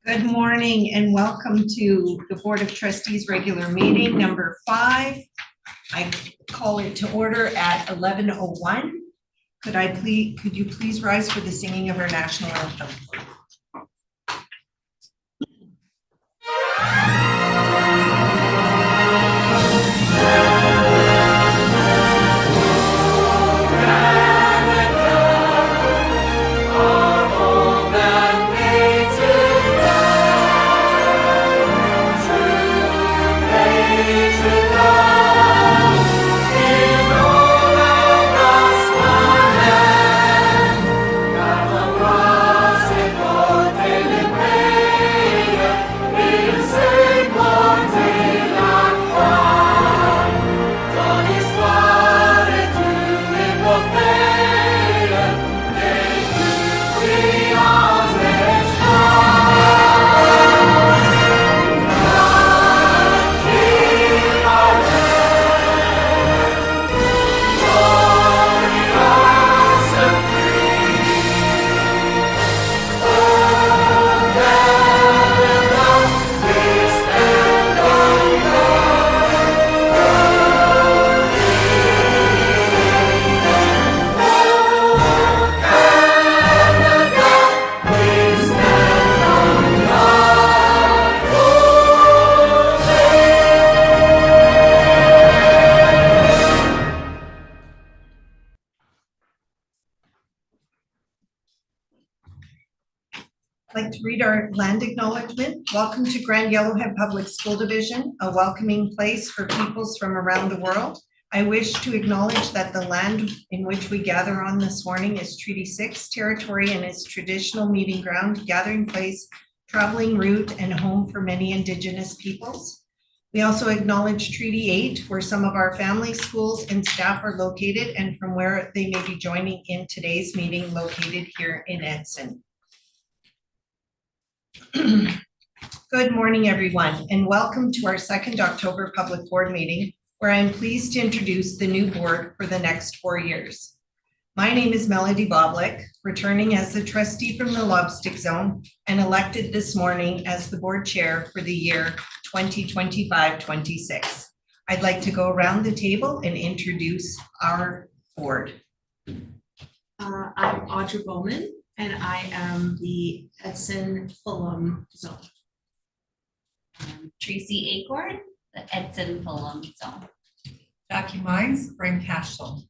Good morning and welcome to the Board of Trustees regular meeting number 5. I call it to order at 11:01. Could you please rise for the singing of our national anthem? I'd like to read our land acknowledgement. Welcome to Grand Yellowhead Public School Division, a welcoming place for peoples from around the world. I wish to acknowledge that the land in which we gather on this morning is Treaty 6 territory and is traditional meeting ground, gathering place, traveling route, and home for many Indigenous peoples. We also acknowledge Treaty 8, where some of our family, schools, and staff are located, and from where they may be joining in today's meeting located here in Edson. Good morning, everyone, and welcome to our 2nd October Public Board meeting, where I am pleased to introduce the new board for the next 4 years. My name is Melody Boblik, returning as the trustee from the Lobstick Zone and elected this morning as the board chair for the year 2025-26. I'd like to go around the table and introduce our board. I'm Audra Bowman, and I am the Edson Fulham Zone. Tracy Acorn, the Edson Fulham Zone. Jackie Mines, Brain Castle.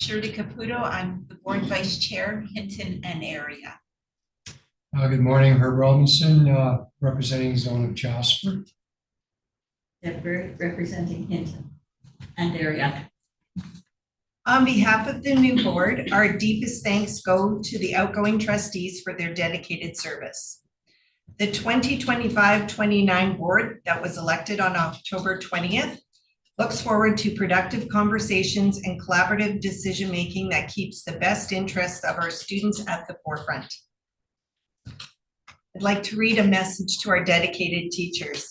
Shirley Caputo, I'm the board vice chair, Hinton and area. Good morning, Herb Robinson, representing Zone of Jasper. Deborah representing Hinton and area. On behalf of the new board, our deepest thanks go to the outgoing trustees for their dedicated service. The 2025-29 board that was elected on October 20th looks forward to productive conversations and collaborative decision-making that keeps the best interests of our students at the forefront. I'd like to read a message to our dedicated teachers.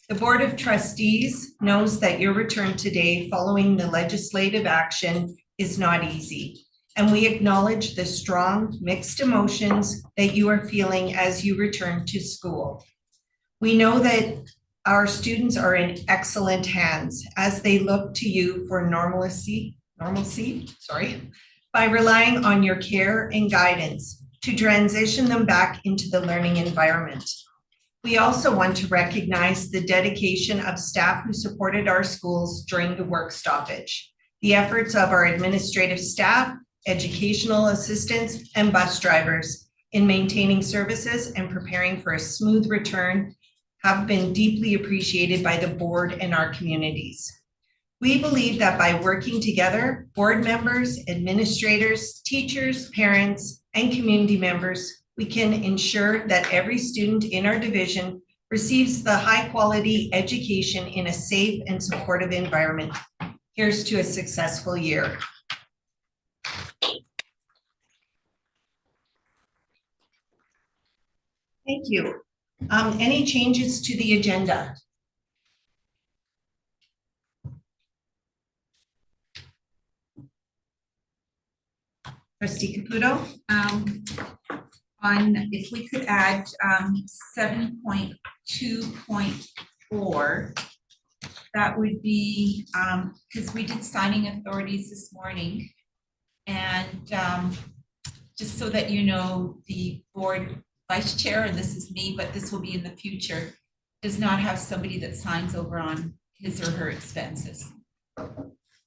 The Board of Trustees knows that your return today following the legislative action is not easy, and we acknowledge the strong mixed emotions that you are feeling as you return to school. We know that our students are in excellent hands as they look to you for normalcy, by relying on your care and guidance to transition them back into the learning environment. We also want to recognize the dedication of staff who supported our schools during the work stoppage, the efforts of our administrative staff, educational assistants, and bus drivers in maintaining services and preparing for a smooth return have been deeply appreciated by the board and our communities. We believe that by working together, board members, administrators, teachers, parents, and community members, we can ensure that every student in our division receives the high-quality education in a safe and supportive environment. Here's to a successful year. Thank you. Any changes to the agenda? Trustee Caputo. if we could add 7.2.4, that would be, because we did signing authorities this morning. And just so that you know, the board vice chair, and this is me, but this will be in the future, does not have somebody that signs over on his or her expenses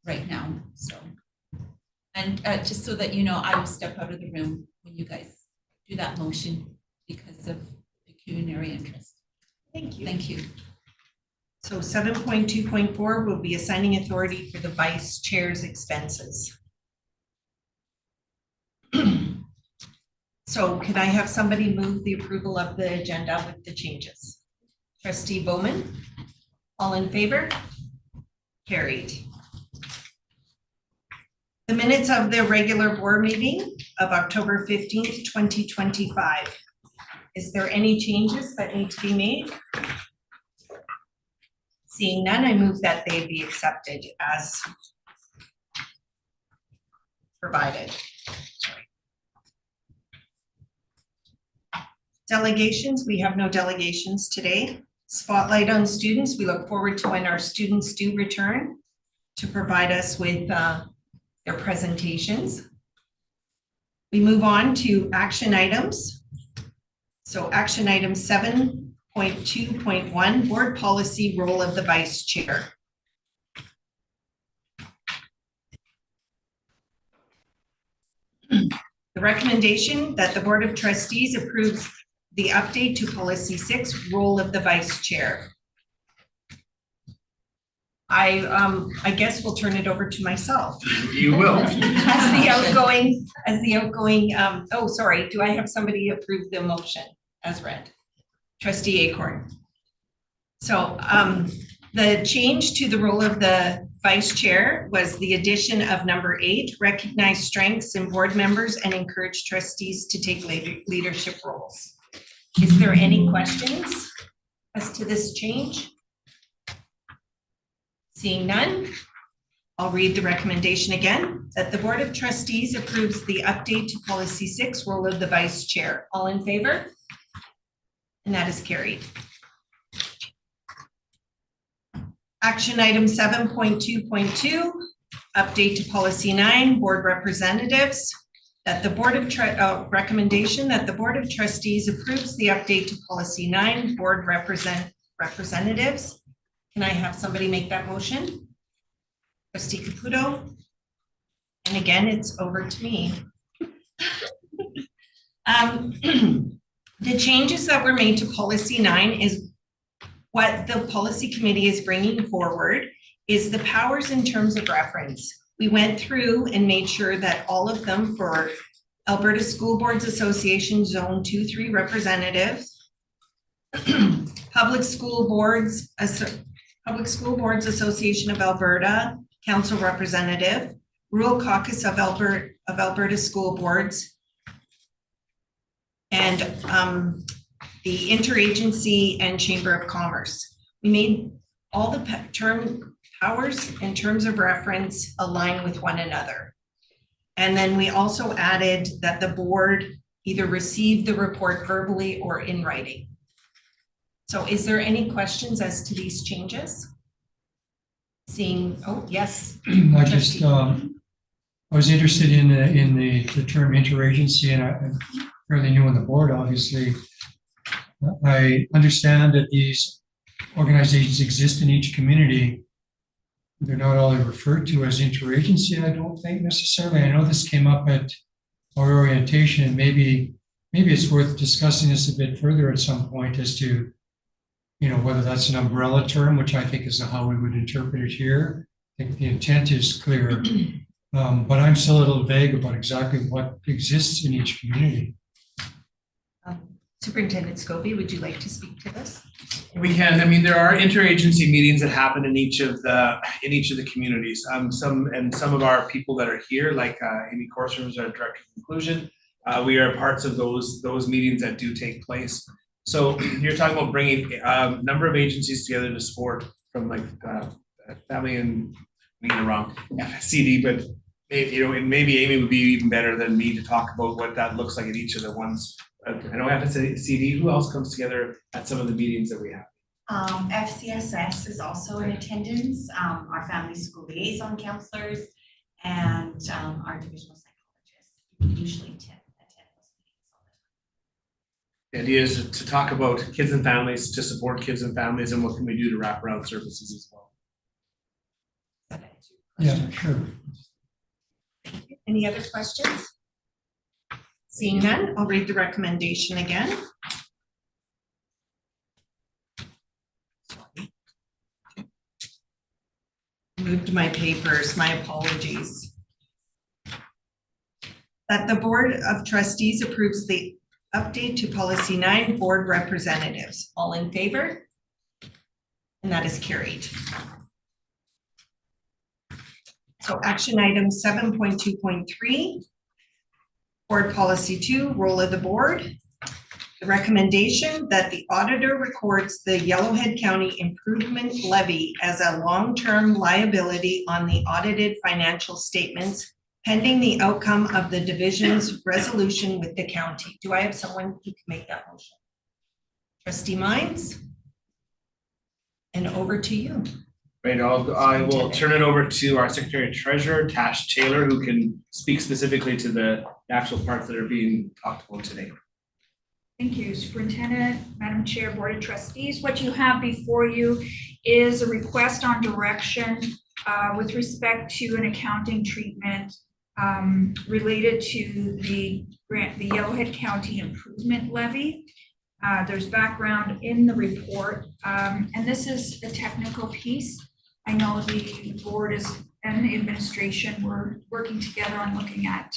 right now, so. And just so that you know, I will step out of the room when you guys do that motion because of pecuniary interest. Thank you. Thank you. So 7.2.4 will be assigning authority for the vice chair's expenses. So could I have somebody move the approval of the agenda with the changes? Trustee Bowman, all in favor? Carried. The minutes of the regular board meeting of October 15th, 2025. Is there any changes that need to be made? Seeing none, I move that they be accepted as provided. Delegations, we have no delegations today. Spotlight on students, we look forward to when our students do return to provide us with their presentations. We move on to action items. So action item 7.2.1, board policy, role of the vice chair. The recommendation that the Board of Trustees approves the update to policy 6, role of the vice chair. I guess we'll turn it over to myself. You will. As the outgoing, oh, sorry, do I have somebody approve the motion as read? Trustee Acorn. So the change to the role of the vice chair was the addition of number 8, recognize strengths in board members and encourage trustees to take leadership roles. Is there any questions as to this change? Seeing none, I'll read the recommendation again, that the Board of Trustees approves the update to policy 6, role of the vice chair. All in favor? And that is carried. Action item 7.2.2, update to policy 9, board representatives. That the Board of recommendation that the Board of Trustees approves the update to policy 9, board representatives. Can I have somebody make that motion? Trustee Caputo. And again, it's over to me. The changes that were made to policy 9 is what the policy committee is bringing forward is the powers in terms of reference. We went through and made sure that all of them for Alberta School Boards Association Zone 2-3 representatives, Public School Boards Association of Alberta Council representative, Rural Caucus of Alberta School Boards, and the Interagency and Chamber of Commerce. We made all the powers and terms of reference align with one another. And then we also added that the board either received the report verbally or in writing. So is there any questions as to these changes? Seeing, oh, yes. I just, I was interested in the term interagency, and I'm fairly new on the board, obviously. I understand that these organizations exist in each community. They're not all referred to as interagency, I don't think necessarily. I know this came up at our orientation, and maybe it's worth discussing this a bit further at some point as to, you know, whether that's an umbrella term, which I think is how we would interpret it here. I think the intent is clear, but I'm still a little vague about exactly what exists in each community. Superintendent Scobie, would you like to speak to this? We can. I mean, there are interagency meetings that happen in each of the communities. Some of our people that are here, like Amy Corser, who's our director of inclusion, we are parts of those meetings that do take place. So you're talking about bringing a number of agencies together to support from like family and I'm getting it wrong, FSCD, but maybe, you know, and maybe Amy would be even better than me to talk about what that looks like in each of the ones I know FSCD, who else comes together at some of the meetings that we have? FCSS is also in attendance, our family school liaison counselors and our divisional psychologists usually attend those meetings all the time. The idea is to talk about kids and families, to support kids and families, and what can we do to wrap around services as well. Yeah, sure. Any other questions? Seeing none, I'll read the recommendation again. Moved my papers, my apologies. That the Board of Trustees approves the update to Policy 9, Board Representatives. All in favor? And that is carried. So action item 7.2.3, Board Policy 2, Role of the Board. The recommendation that the auditor records the Yellowhead County Improvement Levy as a long-term liability on the audited financial statements pending the outcome of the division's resolution with the county. Do I have someone who can make that motion? Trustee Mines? And over to you. Right, I will turn it over to our Secretary Treasurer, Tash Taylor, who can speak specifically to the actual parts that are being talked about today. Thank you, Superintendent, Madam Chair, Board of Trustees. What you have before you is a request on direction with respect to an accounting treatment related to the Yellowhead County Improvement Levy. There's background in the report, and this is a technical piece. I know the board and the administration were working together on looking at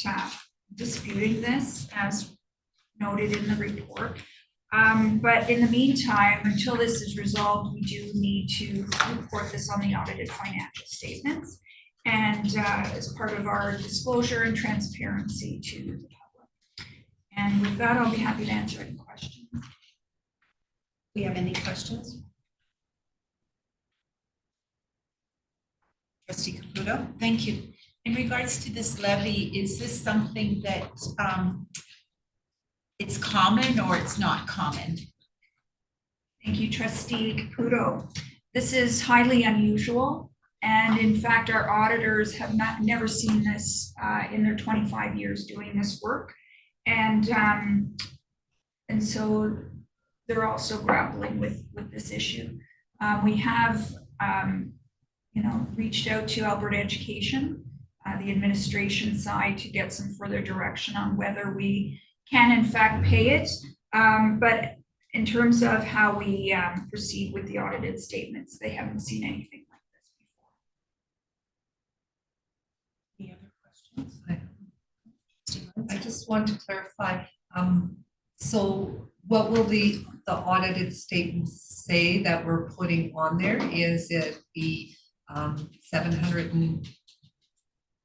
disputing this as noted in the report. But in the meantime, until this is resolved, we do need to report this on the audited financial statements and as part of our disclosure and transparency to the public. And with that, I'll be happy to answer any questions. Do we have any questions? Trustee Caputo? Thank you. In regards to this levy, is this something that it's common or it's not common? Thank you, Trustee Caputo. This is highly unusual. And in fact, our auditors have never seen this in their 25 years doing this work. And so they're also grappling with this issue. We have, reached out to Alberta Education, the administration side, to get some further direction on whether we can in fact pay it. But in terms of how we proceed with the audited statements, they haven't seen anything like this before. Any other questions? I just want to clarify, so what will the audited statements say that we're putting on there? Is it the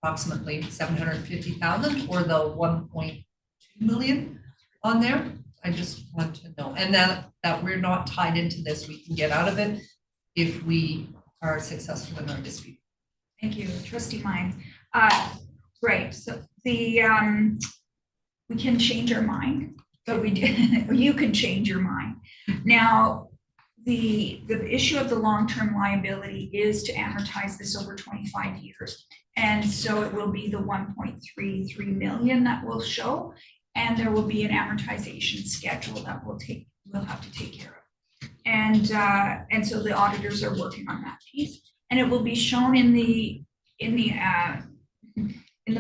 approximately 750,000 or the 1.2 million on there? I just want to know, and that we're not tied into this, we can get out of it if we are successful in our dispute. Thank you, Trustee Mines. Right, so we can change our mind, but you can change your mind. Now, the issue of the long-term liability is to amortize this over 25 years. And so it will be the 1.33 million that will show, and there will be an amortization schedule that we'll have to take care of. And so the auditors are working on that piece, and it will be shown in the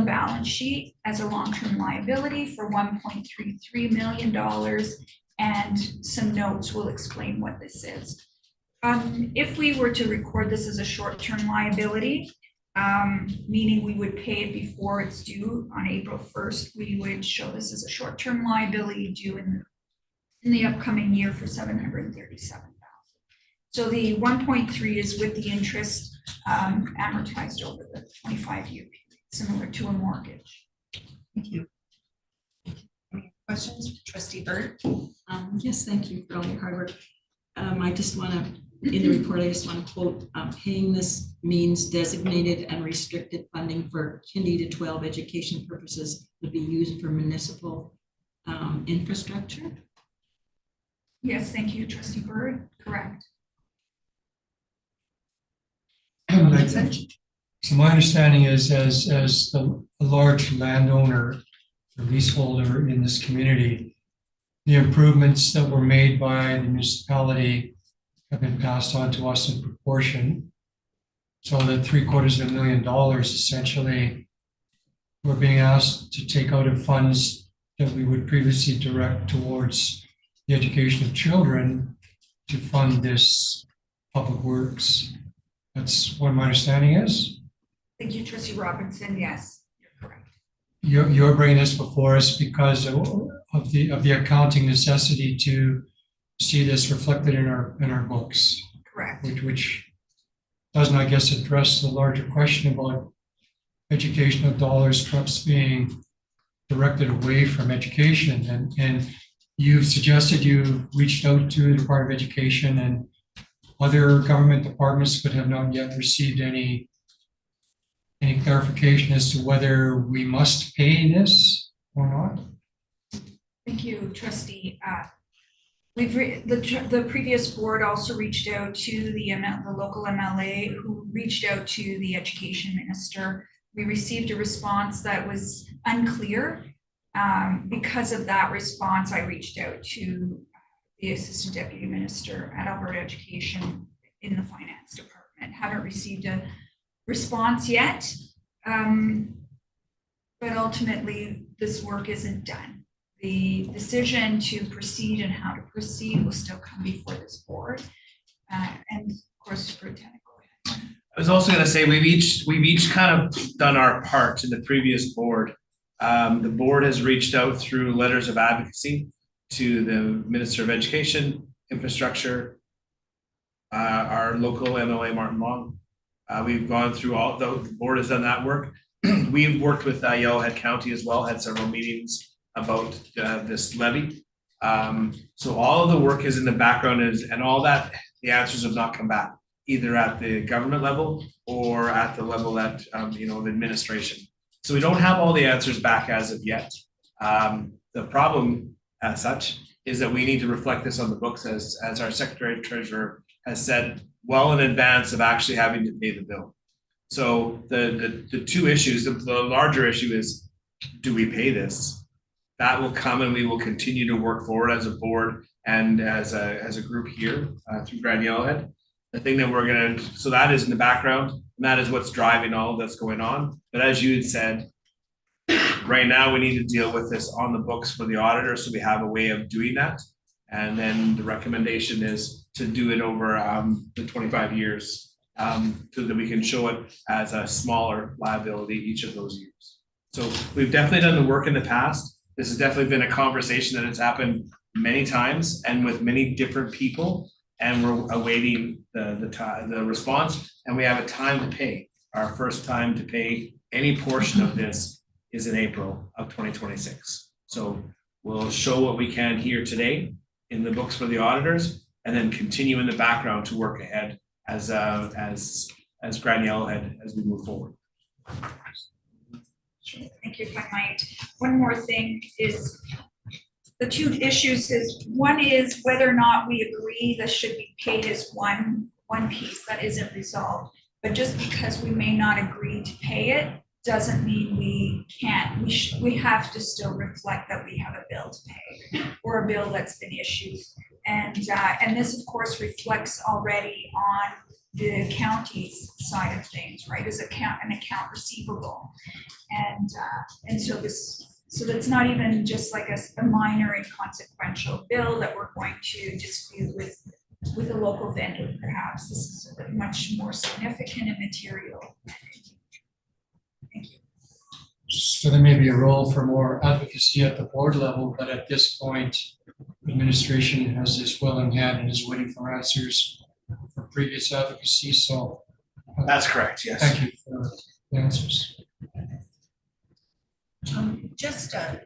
balance sheet as a long-term liability for $1.33 million, and some notes will explain what this is. If we were to record this as a short-term liability, meaning we would pay it before it's due on April 1st, we would show this as a short-term liability due in the upcoming year for $737,000. So the 1.3 is with the interest amortized over the 25-year period, similar to a mortgage. Thank you. Any questions, Trustee Byrd? Yes, thank you for all your hard work. I just want to, in the report, I just want to quote, paying this means designated and restricted funding for kindy to 12 education purposes would be used for municipal infrastructure. Yes, thank you, trustee Bird, correct. So my understanding is as the large landowner, the leaseholder in this community, the improvements that were made by the municipality have been passed on to us in proportion. So that $750,000 essentially, we're being asked to take out of funds that we would previously direct towards the education of children to fund this public works. That's what my understanding is. Thank you, trustee Robinson, yes, you're correct. You're bringing this before us because of the accounting necessity to see this reflected in our books, Correct. which doesn't, I guess, address the larger question about educational dollars perhaps being directed away from education. And you've suggested you've reached out to the Department of Education and other government departments, but have not yet received any clarification as to whether we must pay this or not? Thank you, trustee. The previous board also reached out to the local MLA, who reached out to the education minister. We received a response that was unclear. Because of that response, I reached out to the assistant deputy minister at Alberta Education in the finance department. Haven't received a response yet, but ultimately this work isn't done. The decision to proceed and how to proceed will still come before this board. And of course, Superintendent, go ahead. I was also going to say we've each kind of done our part in the previous board. The board has reached out through letters of advocacy to the Minister of Education, Infrastructure, our local MLA Martin Long. We've gone through the board has done that work. We've worked with Yellowhead County as well, had several meetings about this levy. So all of the work is in the background and all that, the answers have not come back, either at the government level or at the level that, of administration. So we don't have all the answers back as of yet. The problem as such is that we need to reflect this on the books as our Secretary Treasurer has said well in advance of actually having to pay the bill. So the two issues, the larger issue is, do we pay this? That will come and we will continue to work forward as a board and as a group here through Grand Yellowhead. The thing that so that is in the background and that is what's driving all of that's going on. But as you had said, right now we need to deal with this on the books for the auditor, so we have a way of doing that. And then the recommendation is to do it over the 25 years so that we can show it as a smaller liability each of those years. So we've definitely done the work in the past. This has definitely been a conversation that has happened many times and with many different people, and we're awaiting the response, and we have a time to pay. Our first time to pay any portion of this is in April of 2026. So we'll show what we can here today in the books for the auditors, and then continue in the background to work ahead as Grand Yellowhead as we move forward. Thank you, if I might. One more thing is, the two issues is, one is whether or not we agree this should be paid as one piece that isn't resolved. But just because we may not agree to pay it doesn't mean we can't. We have to still reflect that we have a bill to pay or a bill that's been issued. And this of course reflects already on the county's side of things, right? As an account receivable. And so that's not even just like a minor inconsequential bill that we're going to dispute with a local vendor, perhaps. This is much more significant and material. Thank you. So there may be a role for more advocacy at the board level, but at this point, administration has this well in hand and is waiting for answers for previous advocacy. So that's correct. Yes. Thank you for the answers. Just a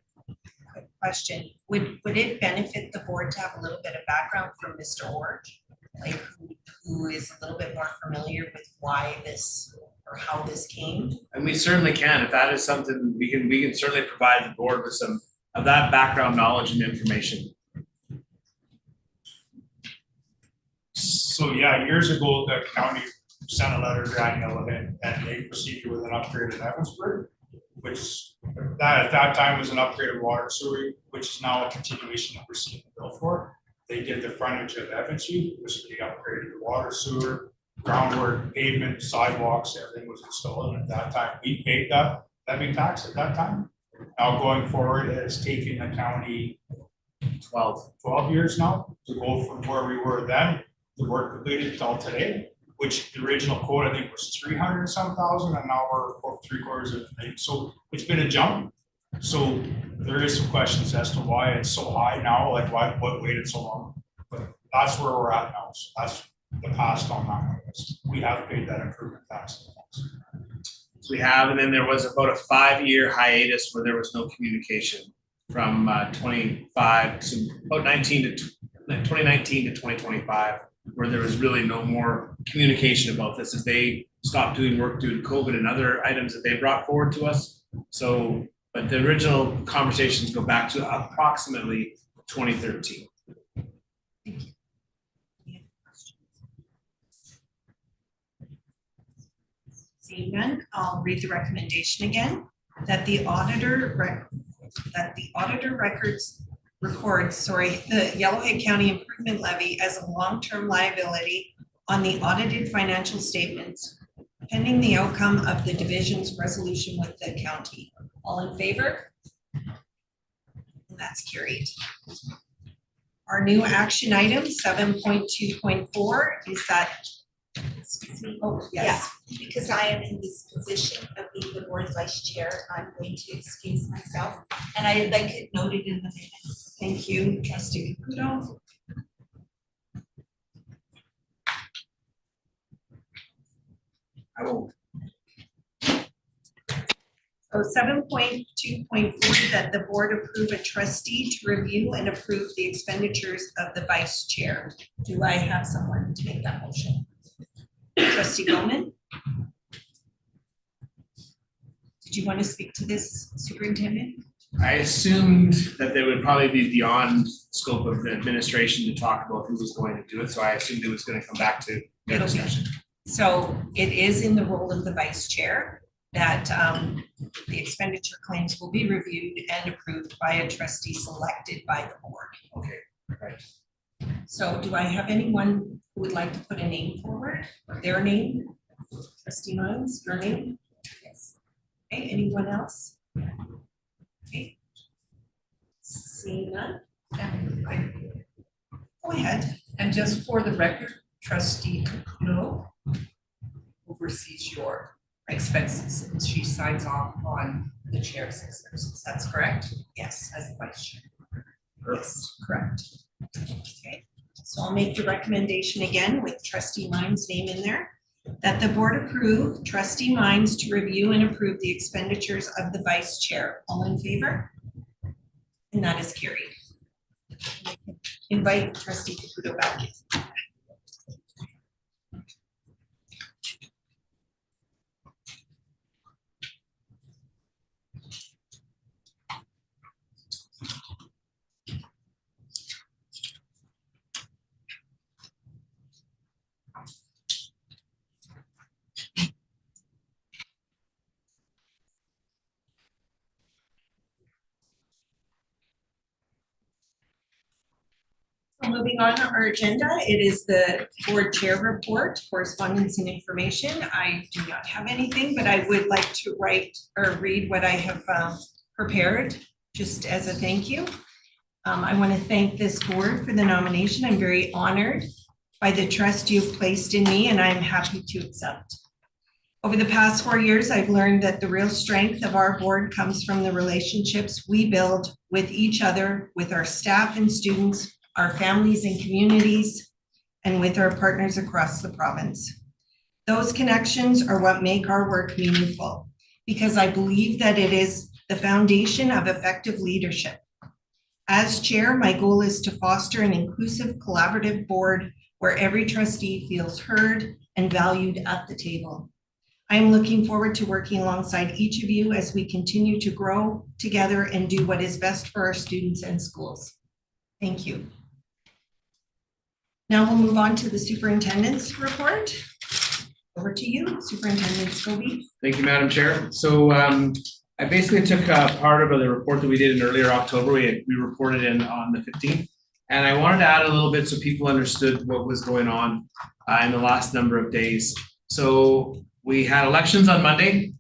quick question. Would it benefit the board to have a little bit of background from Mr. Orge? Like who is a little bit more familiar with why this or how this came? And we certainly can. If that is something we can certainly provide the board with some of that background knowledge and information. So yeah, years ago, the county sent a letter to Daniel and they proceeded with an upgrade in Evansburg, which that at that time was an upgraded water sewer, which is now a continuation of receiving the bill for. They did the frontage of Evansview, which they upgraded the water sewer, groundwork, pavement, sidewalks, everything was installed. And at that time, we paid that levy tax at that time. Now going forward, it has taken the county 12 years now to go from where we were then, the work completed till today, which the original quote I think was 300 some thousand, and now we're about 3/4 of the thing. So it's been a jump. So there is some questions as to why it's so high now, like what waited so long. But that's where we're at now. So that's the past on that one. We have paid that improvement tax. We have, and then there was about a 5-year hiatus where there was no communication from 25 to about 2019 to 2025, where there was really no more communication about this as they stopped doing work due to COVID and other items that they brought forward to us. So, but the original conversations go back to approximately 2013. Seeing none, I'll read the recommendation again, that the auditor records the Yellowhead County Improvement Levy as a long-term liability on the audited financial statements pending the outcome of the division's resolution with the county. All in favor? And that's carried. Our new action item 7.2.4 is that, excuse me, oh, yes. Because I am in this position of being the board vice chair, I'm going to excuse myself, and I'd like it noted in the minutes. Thank you, trustee Caputo. I will. So 7.2.4, that the board approve a trustee to review and approve the expenditures of the vice chair. Do I have someone to make that motion? Trustee Bowman? Did you want to speak to this, Superintendent? I assumed that they would probably be beyond scope of the administration to talk about who was going to do it, so I assumed it was going to come back to their It'll be. discussion. So it is in the role of the vice chair that the expenditure claims will be reviewed and approved by a trustee selected by the board. Okay, right. So do I have anyone who would like to put a name forward, their name? Trustee Mines, your name? Yes. Okay, anyone else? Okay. Seeing none? Go ahead. And just for the record, trustee Caputo oversees your expenses and she signs off on the chair's expenses. That's correct? Yes. As the vice chair. Yes, correct. Okay, so I'll make the recommendation again with trustee Mines' name in there, that the board approve trustee Mines to review and approve the expenditures of the vice chair. All in favor? And that is carried. Invite trustee Caputo back in. So moving on to our agenda, it is the board chair report, correspondence and information. I do not have anything, but I would like to write or read what I have prepared just as a thank you. I want to thank this board for the nomination. I'm very honored by the trust you've placed in me and I'm happy to accept. Over the past 4 years, I've learned that the real strength of our board comes from the relationships we build with each other, with our staff and students, our families and communities, and with our partners across the province. Those connections are what make our work meaningful, because I believe that it is the foundation of effective leadership. As chair, my goal is to foster an inclusive, collaborative board where every trustee feels heard and valued at the table. I'm looking forward to working alongside each of you as we continue to grow together and do what is best for our students and schools. Thank you. Now we'll move on to the superintendent's report. Over to you, Superintendent Scobie. Thank you, Madam Chair. So I basically took part of the report that we did in earlier October. We reported in on the 15th. And I wanted to add a little bit so people understood what was going on in the last number of days. So we had elections on Monday.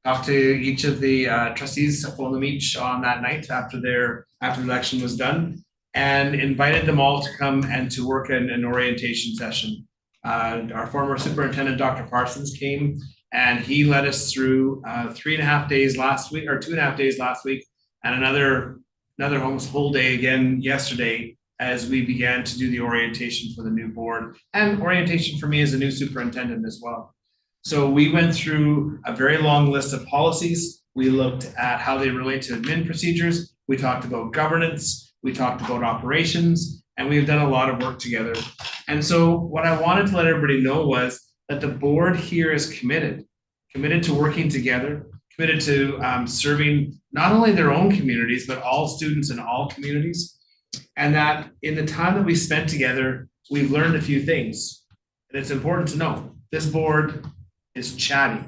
Talked to each of the trustees, phoned them each on that night after the election was done, and invited them all to come and to work in an orientation session. Our former superintendent, Dr. Parsons, came and he led us through 3.5 days last week, or 2.5 days last week, and another almost whole day again yesterday as we began to do the orientation for the new board and orientation for me as a new superintendent as well. So we went through a very long list of policies. We looked at how they relate to admin procedures. We talked about governance. We talked about operations, and we've done a lot of work together. And so what I wanted to let everybody know was that the board here is committed to working together, committed to serving not only their own communities, but all students in all communities. And that in the time that we spent together, we've learned a few things. And it's important to know, this board is chatty.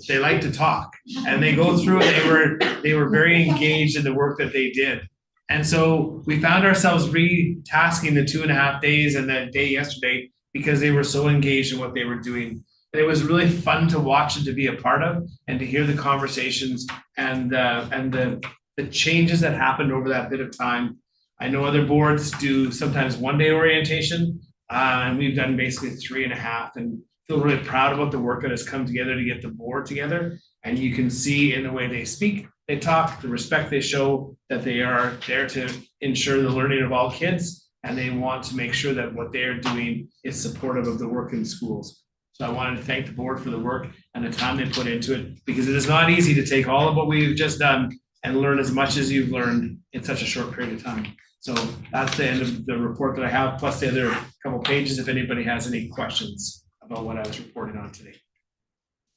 They like to talk and they go through and they were very engaged in the work that they did. And so we found ourselves retasking the 2.5 days and that day yesterday because they were so engaged in what they were doing. And it was really fun to watch and to be a part of and to hear the conversations and the changes that happened over that bit of time. I know other boards do sometimes 1-day orientation, and we've done basically 3.5, and feel really proud about the work that has come together to get the board together. And you can see in the way they speak, they talk, the respect they show, that they are there to ensure the learning of all kids, and they want to make sure that what they're doing is supportive of the work in schools. So I wanted to thank the board for the work and the time they put into it, because it is not easy to take all of what we've just done and learn as much as you've learned in such a short period of time. So that's the end of the report that I have, plus the other couple pages if anybody has any questions about what I was reporting on today.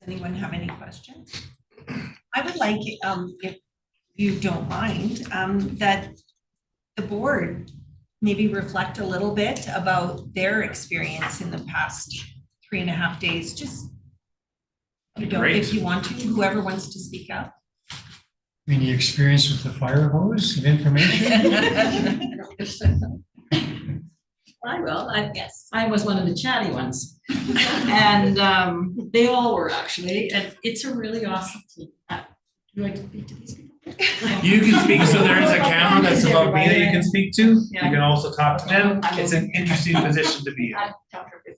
Anyone have any questions? I would like, if you don't mind, that the board maybe reflect a little bit about their experience in the past 3.5 days. Just, you know, if you want to, whoever wants to speak up. Any experience with the fire hose of information? I will, I guess. I was one of the chatty ones. And they all were actually, and it's a really awesome team. Do I speak to these people? You can speak, so there is a camera that's above me that you can speak to. You can also talk to them. It's an interesting position to be in.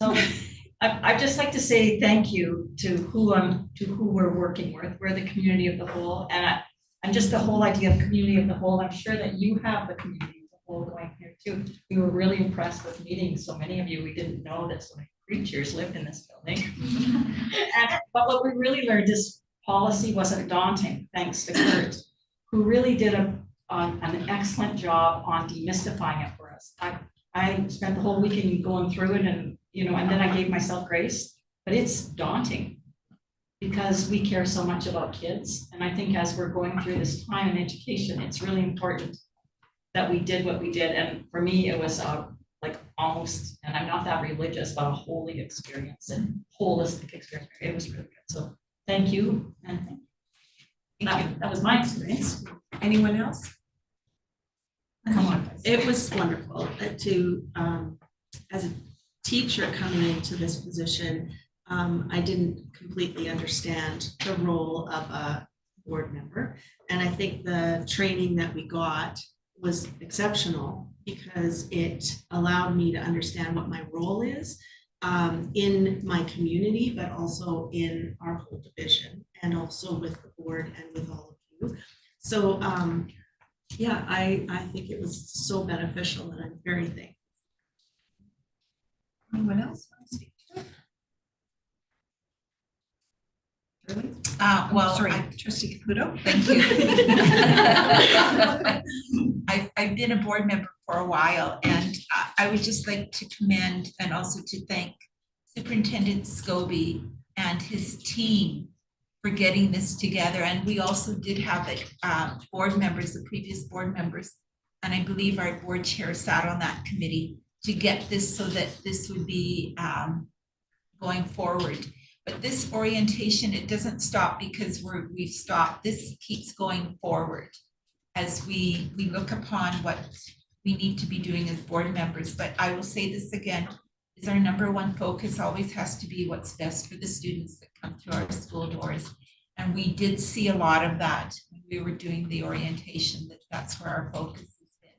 So I'd just like to say thank you to who we're working with. We're the community of the whole, and just the whole idea of community of the whole. I'm sure that you have the community of the whole going here too. We were really impressed with meeting so many of you. We didn't know that so many creatures lived in this building. But what we really learned is policy wasn't daunting, thanks to Kurt, who really did an excellent job on demystifying it for us. I spent the whole weekend going through it and then I gave myself grace, but it's daunting because we care so much about kids. And I think as we're going through this time in education, it's really important that we did what we did. And for me, it was like almost, and I'm not that religious, but a holy experience and holistic experience. It was really good. So thank you. And that was my experience. Anyone else? Come on. It was wonderful to, as a teacher coming into this position, I didn't completely understand the role of a board member. And I think the training that we got was exceptional because it allowed me to understand what my role is in my community, but also in our whole division and also with the board and with all of you. So yeah, I think it was so beneficial and I'm very thankful. Anyone else want to speak to it? Well, Sorry, Trustee Caputo. Thank you. I've been a board member for a while, and I would just like to commend and also to thank Superintendent Scobie and his team for getting this together. And we also did have board members, the previous board members, and I believe our board chair sat on that committee to get this so that this would be going forward. But this orientation, it doesn't stop because we've stopped. This keeps going forward as we look upon what we need to be doing as board members. But I will say this again, is our number one focus always has to be what's best for the students that come through our school doors. And we did see a lot of that when we were doing the orientation, that's where our focus has been.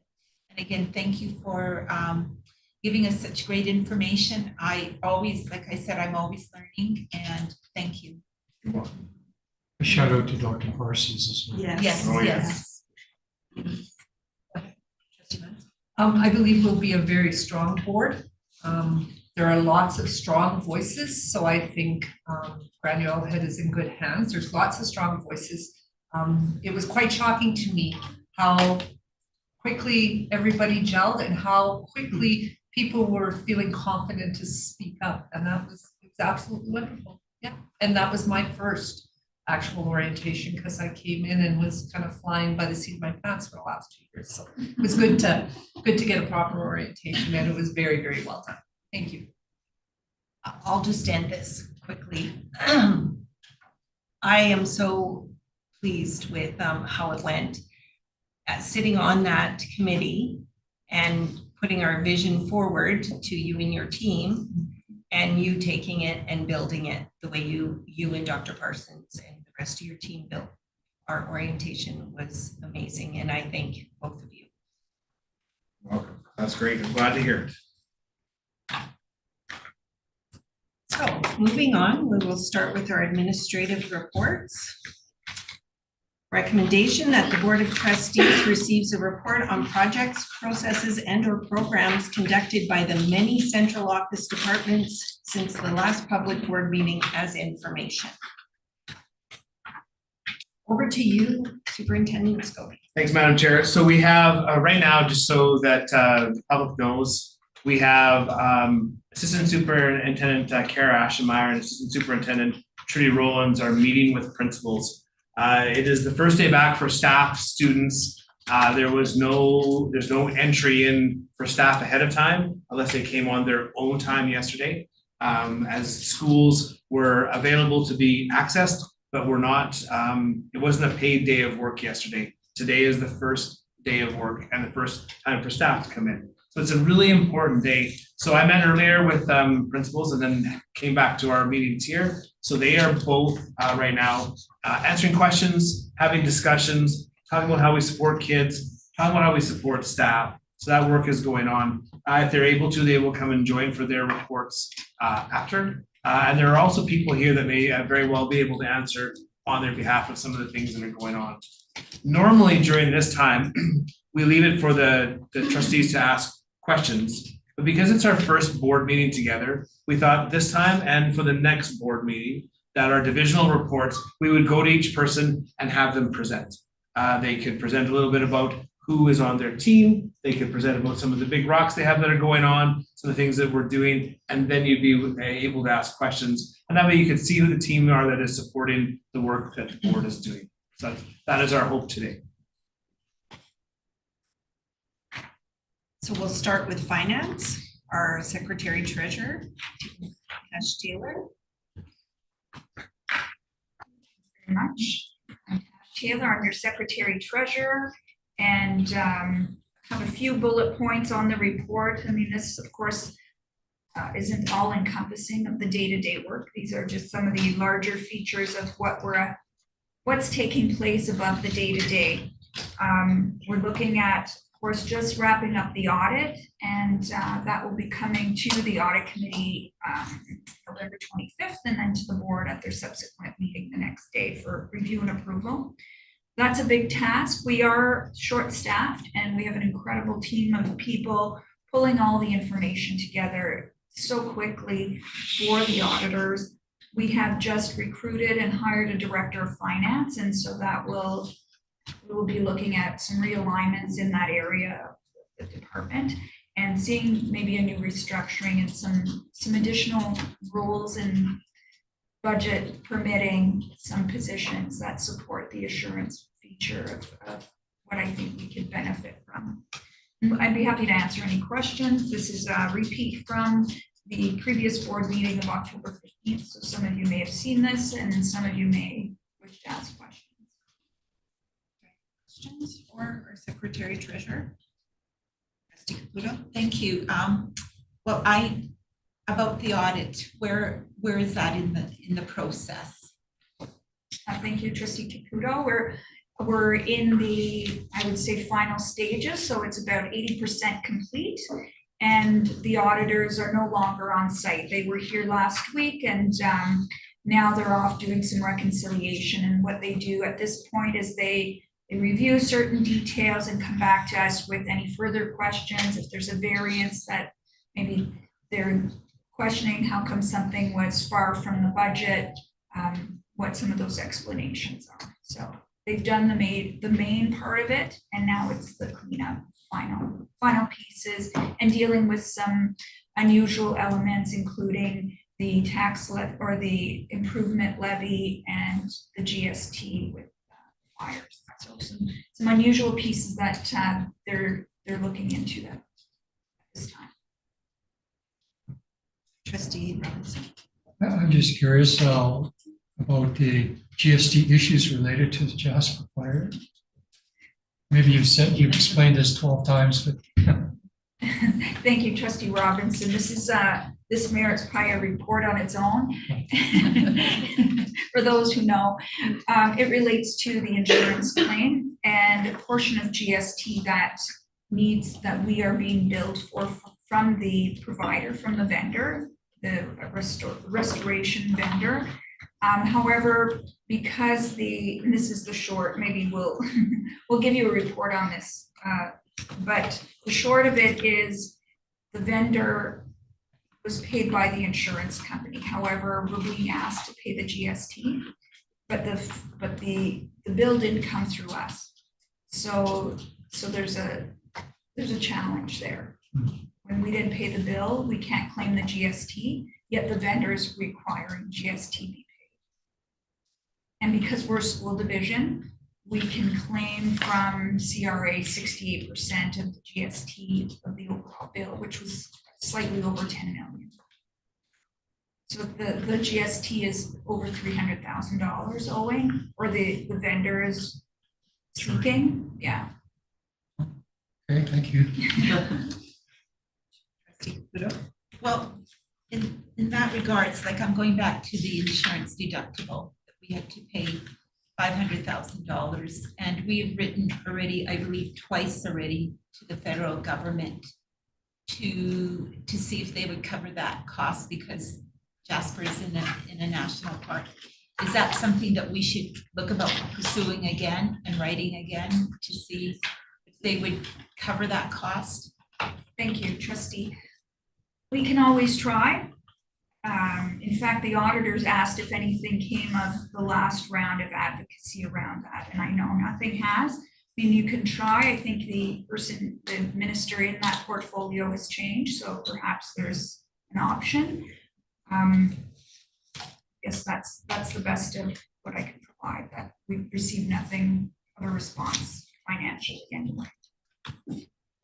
And again, thank you for giving us such great information. I always, like I said, I'm always learning, and thank you. You're welcome. A shout out to Dr. Parsons as well. Yes, Oh, yes. I believe we'll be a very strong board. There are lots of strong voices, so I think Granuel Head is in good hands. There's lots of strong voices. It was quite shocking to me how quickly everybody gelled and how quickly people were feeling confident to speak up, and it was absolutely wonderful. Yeah, and that was my first actual orientation because I came in and was kind of flying by the seat of my pants for the last 2 years. So it was good to get a proper orientation, and it was very, very well done. Thank you. I'll just end this quickly. I am so pleased with how it went. Sitting on that committee and putting our vision forward to you and your team, and you taking it and building it the way you and Dr. Parsons and the rest of your team built our orientation was amazing, and I thank both of you. Welcome. That's great. I'm glad to hear it. So moving on, we will start with our administrative reports. Recommendation that the Board of Trustees receives a report on projects, processes, and/or programs conducted by the many central office departments since the last public board meeting as information. Over to you, Superintendent Scobie. Thanks, Madam Chair. So we have right now, just so that the public knows, we have Assistant Superintendent Kara Aschemeyer and Assistant Superintendent Trudy Rollins are meeting with principals. It is the first day back for staff, students. There's no entry in for staff ahead of time unless they came on their own time yesterday, as schools were available to be accessed, but were not. It wasn't a paid day of work yesterday. Today is the first day of work and the first time for staff to come in. So it's a really important day. So I met earlier with principals and then came back to our meetings here. So they are both right now answering questions, having discussions, talking about how we support kids, talking about how we support staff. So that work is going on. If they're able to, they will come and join for their reports after. And there are also people here that may very well be able to answer on their behalf of some of the things that are going on. Normally during this time, we leave it for the trustees to ask questions. But because it's our first board meeting together, we thought this time and for the next board meeting that our divisional reports, we would go to each person and have them present. They could present a little bit about who is on their team. They could present about some of the big rocks they have that are going on, some of the things that we're doing, and then you'd be able to ask questions. And that way you can see who the team are that is supporting the work that the board is doing. So that is our hope today. So we'll start with finance, our secretary treasurer, Cash Taylor. Very much. I'm Taylor, I'm your secretary treasurer, and have a few bullet points on the report. I mean, this, of course, isn't all encompassing of the day-to-day work. These are just some of the larger features of what's taking place above the day-to-day. We're looking at, of course, just wrapping up the audit, and that will be coming to the audit committee November 25th, and then to the board at their subsequent meeting the next day for review and approval. That's a big task. We are short-staffed, and we have an incredible team of people pulling all the information together so quickly for the auditors. We have just recruited and hired a director of finance, and so that we will be looking at some realignments in that area of the department. and seeing maybe a new restructuring and some additional roles and budget permitting some positions that support the assurance feature of what I think we could benefit from. I'd be happy to answer any questions. This is a repeat from the previous board meeting of October 15th. So some of you may have seen this and some of you may wish to ask questions. Questions for our Secretary Treasurer? Trustee Caputo, thank you. Well, about the audit, where is that in the process? Thank you, Trustee Caputo. We're in the, I would say, final stages, so it's about 80% complete. And the auditors are no longer on site. They were here last week and now they're off doing some reconciliation. And what they do at this point is they review certain details and come back to us with any further questions. If there's a variance that maybe they're questioning how come something was far from the budget, what some of those explanations are. So they've done the main part of it, and now it's the cleanup, final pieces, and dealing with some unusual elements, including the tax or the improvement levy and the GST with fires. So some unusual pieces that they're looking into that at this time. Trustee Robinson. I'm just curious about the GST issues related to the Jasper fire. Maybe you've explained this 12 times, but. Thank you, Trustee Robinson. This merits probably a report on its own. For those who know, it relates to the insurance claim and a portion of GST that we are being billed for from the provider, from the vendor, the restoration vendor. However, because and this is the short, maybe we'll give you a report on this. But the short of it is the vendor was paid by the insurance company. However, we're being asked to pay the GST, but the bill didn't come through us. So there's a challenge there. When we didn't pay the bill, we can't claim the GST, yet the vendor is requiring GST be paid. And because we're a school division, we can claim from CRA 68% of the GST of the overall bill, which was slightly over 10 million. So the GST is over $300,000 owing, or the vendor is seeking. Yeah. Okay, thank you. Well, in that regards, like I'm going back to the insurance deductible that we had to pay $500,000, and we have written already, I believe, twice already to the federal government to see if they would cover that cost because Jasper is in a national park. Is that something that we should look about pursuing again and writing again to see if they would cover that cost? Thank you, Trustee. We can always try. In fact, the auditors asked if anything came of the last round of advocacy around that, and I know nothing has. I mean, you can try. I think the minister in that portfolio has changed, so perhaps there's an option. Yes, that's the best of what I can provide. That we've received nothing of a response financially anyway.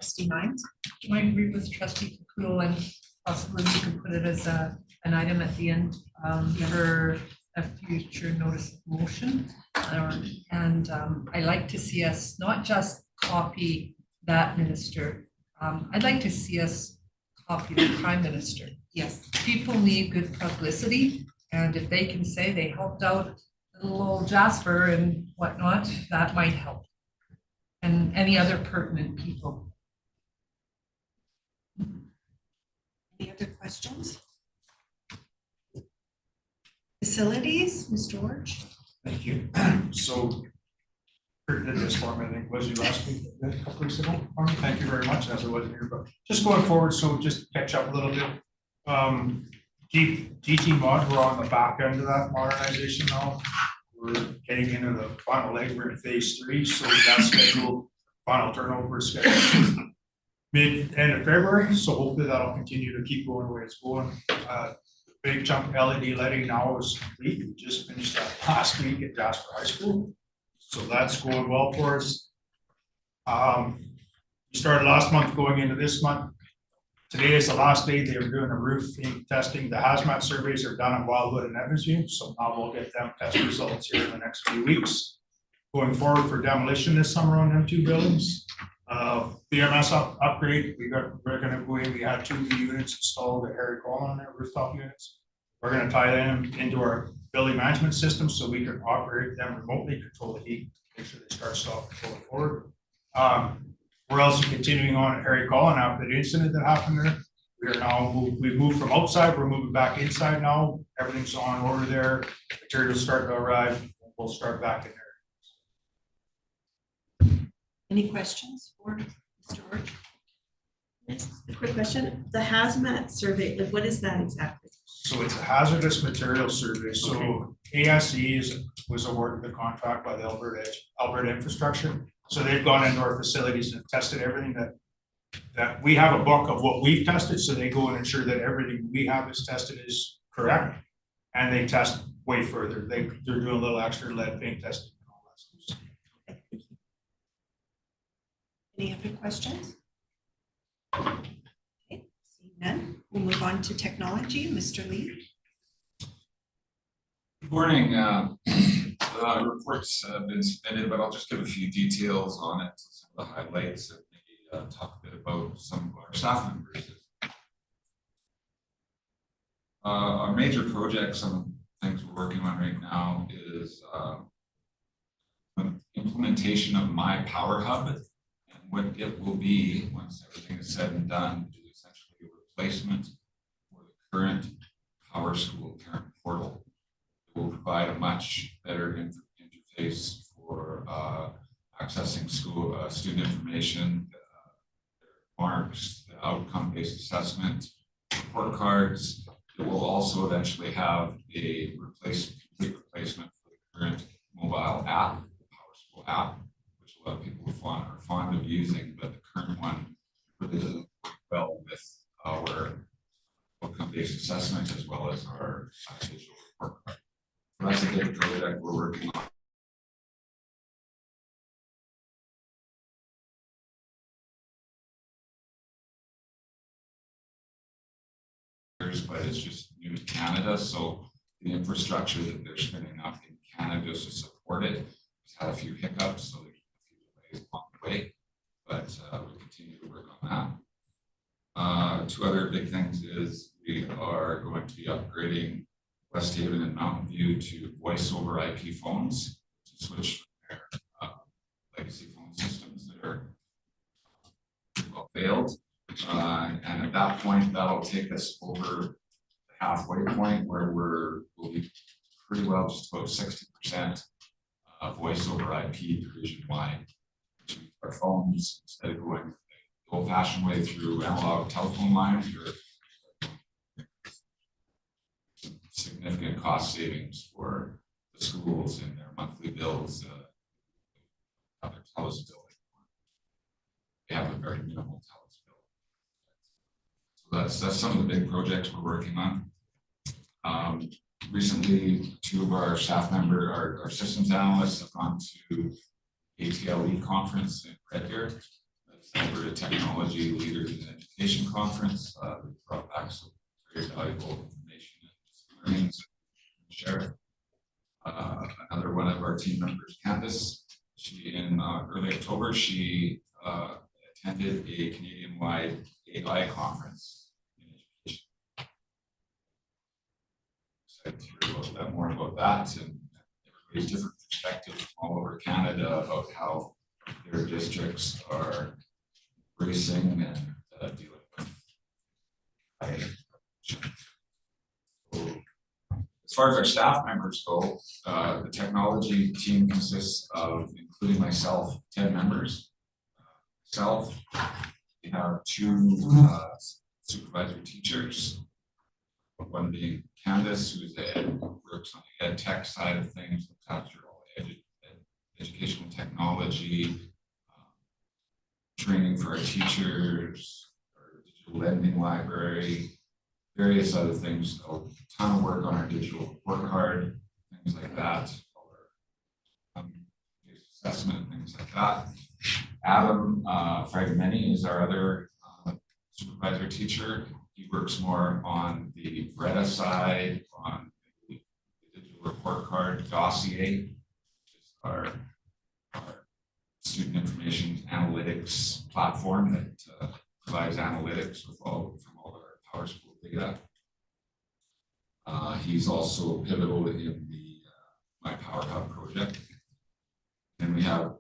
Trustee Mines? I agree with Trustee Caputo, and possibly we can put it as an item at the end for a future notice of motion. And I like to see us not just copy that minister. I'd like to see us copy the Prime Minister. Yes. People need good publicity, and if they can say they helped out little old Jasper and whatnot, that might help. And any other pertinent people. Any other questions? Facilities, Ms. George? Thank you. So Kurt did this for me, I think, was you last week, a couple weeks ago? Thank you very much, as I wasn't here, but just going forward, so just catch up a little bit. GT mod, we're on the back end of that modernization now. We're getting into the final leg, we're in phase 3, so that's scheduled, final turnover is scheduled end of February, so hopefully that'll continue to keep going the way it's going. Big chunk of LED lighting now is complete. We just finished that last week at Jasper High School. So that's going well for us. We started last month going into this month. Today is the last day they were doing the roofing testing. The hazmat surveys are done in Wildwood and Evansview, so now we'll get them test results here in the next few weeks. Going forward for demolition this summer on them 2 buildings. BMS upgrade, we're gonna go in, we had 2 units installed at Harry Collin on their rooftop units. We're gonna tie them into our building management system so we can operate them remotely, control the heat, make sure they start stop going forward. We're also continuing on at Harry Collin after the incident that happened there. We are now we've moved from outside, we're moving back inside now. Everything's on order there. Materials start to arrive. We'll start back in there. Any questions for Mr. Orch? A quick question, the hazmat survey, like what is that exactly? So it's a hazardous material survey. So ASE was awarded the contract by the Alberta Infrastructure. So they've gone into our facilities and tested everything that we have a book of what we've tested. So they go and ensure that everything we have is tested is correct. And they test way further. They're doing a little extra lead paint testing and all that stuff. Any other questions? Okay, seeing none, we'll move on to technology. Mr. Lee. Good morning. Reports have been submitted, but I'll just give a few details on it, some of the highlights, and maybe talk a bit about some of our staff members. Our major projects, some of the things we're working on right now is implementation of My Power Hub, and what it will be once everything is said and done is essentially a replacement for the current Power School parent portal. Will provide a much better interface for accessing school student information, marks, the outcome-based assessment, report cards. It will also eventually have a complete replacement for the current mobile app, the Power School app, which a lot of people are fond of using, but the current one really doesn't work well with our outcome-based assessment as well as our digital report card. That's a big project we're working on. But it's just new to Canada, so the infrastructure that they're spinning up in Canada to support it has had a few hiccups, so there's a few delays along the way, but we continue to work on that. 2 other big things is we are going to be upgrading West Haven and Mountain View to voice over IP phones to switch from their legacy phone systems that are well failed. And at that point, that'll take us over the halfway point where we'll be pretty well just about 60% voice over IP division wide. Our phones, instead of going the old-fashioned way through analog telephone lines, significant cost savings for the schools in their monthly bills. Their TELUS bill. They have a very minimal TELUS bill. So that's some of the big projects we're working on. Recently, 2 of our staff members, our systems analysts, have gone to ATLE conference in Red Deer. That's the Alberta Technology Leaders in Education Conference. We brought back some very valuable information and learnings to share. Another one of our team members, Candace, she in early October, she attended a Canadian-wide AI conference in education. Excited to hear a little bit more about that and everybody's different perspectives from all over Canada about how their districts are embracing and dealing with AI. So, as far as our staff members go, the technology team consists of, including myself, 10 members. Myself, we have 2 supervisory teachers, one being Candace, who's the ed, works on the ed tech side of things, looks after all educational technology, training for our teachers, our digital lending library, various other things. So a ton of work on our digital report card, things like that. Assessment, things like that. Adam Fragmeni is our other supervisor teacher. He works more on the Breda side, on the digital report card dossier, which is our student information analytics platform that provides analytics with all our Power School data. He's also pivotal in the My Power Hub project. And we have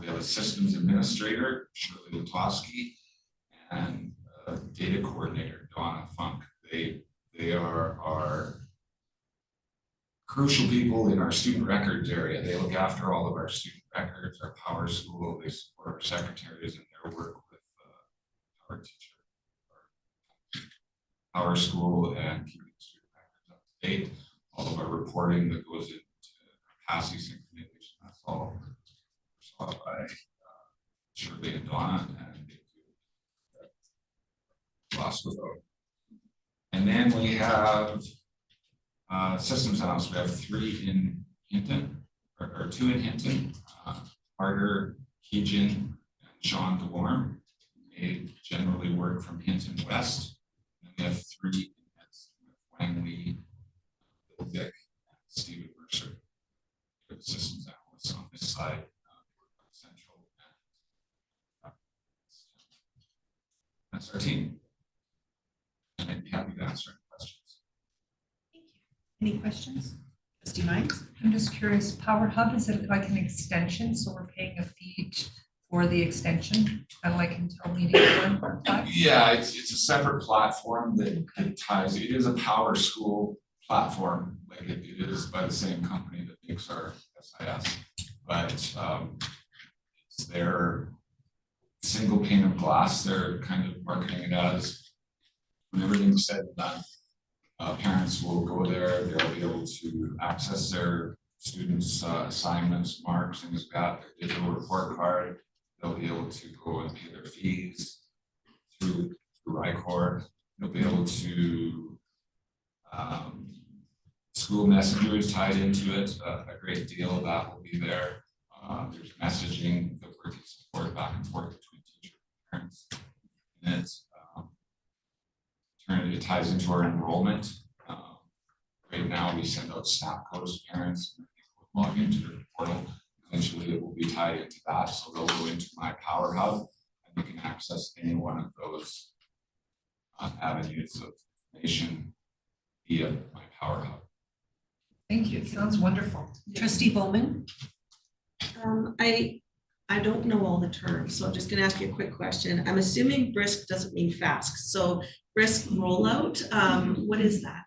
we have a systems administrator, Shirley Lutowski, and a data coordinator, Donna Funk. They are our crucial people in our student records area. They look after all of our student records, our Power School. They support our secretaries in their work with our teacher, our Power School, and keeping student records up to date. All of our reporting that goes into capacity synchronization. That's all sought by Shirley and Donna, and they do lots with them. And then we have systems analysts. We have 3 in Hinton, or 2 in Hinton. Carter, Keegan, and Sean DeWarm. They generally work from Hinton West. And we have 3 in Wang Lee, Bill Dick, and Stephen Mercer. The systems analysts on this side, central. That's our team. And I'd be happy to answer any questions. Any questions? Trustee Mines? I'm just curious, Power Hub, is it like an extension? So we're paying a fee for the extension, kind of like Intel Media One? Yeah, it's a separate platform that ties. It is a Power School platform, like it is by the same company that makes our SIS, but it's their single pane of glass. They're kind of marketing it as, when everything's said and done, parents will go there, they'll be able to access their students' assignments, marks, things like that, their digital report card. They'll be able to go and pay their fees through RICOR. They'll be able to school messenger is tied into it, a great deal that will be there. There's messaging that we're support back and forth between teachers and parents. And it ties into our enrollment. Right now we send out snap codes to parents and people log into their portal. Eventually it will be tied into that. So they'll go into My Power Hub and they can access any one of those avenues of information via My Power Hub. Thank you. It sounds wonderful. Trustee Bowman? I don't know all the terms, so I'm just gonna ask you a quick question. I'm assuming brisk doesn't mean fast. So brisk rollout, what is that?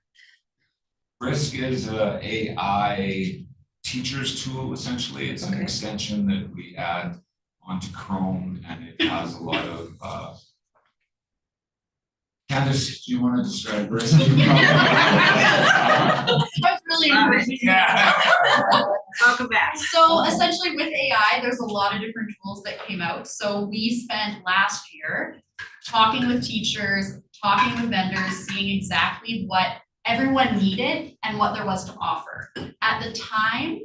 Brisk is a AI teachers tool, essentially. It's an extension that we add onto Chrome, and it has a lot of Candace, do you want to describe Brisk? That's really important. Welcome back. So essentially with AI, there's a lot of different tools that came out. So we spent last year talking with teachers, talking with vendors, seeing exactly what everyone needed and what there was to offer. At the time,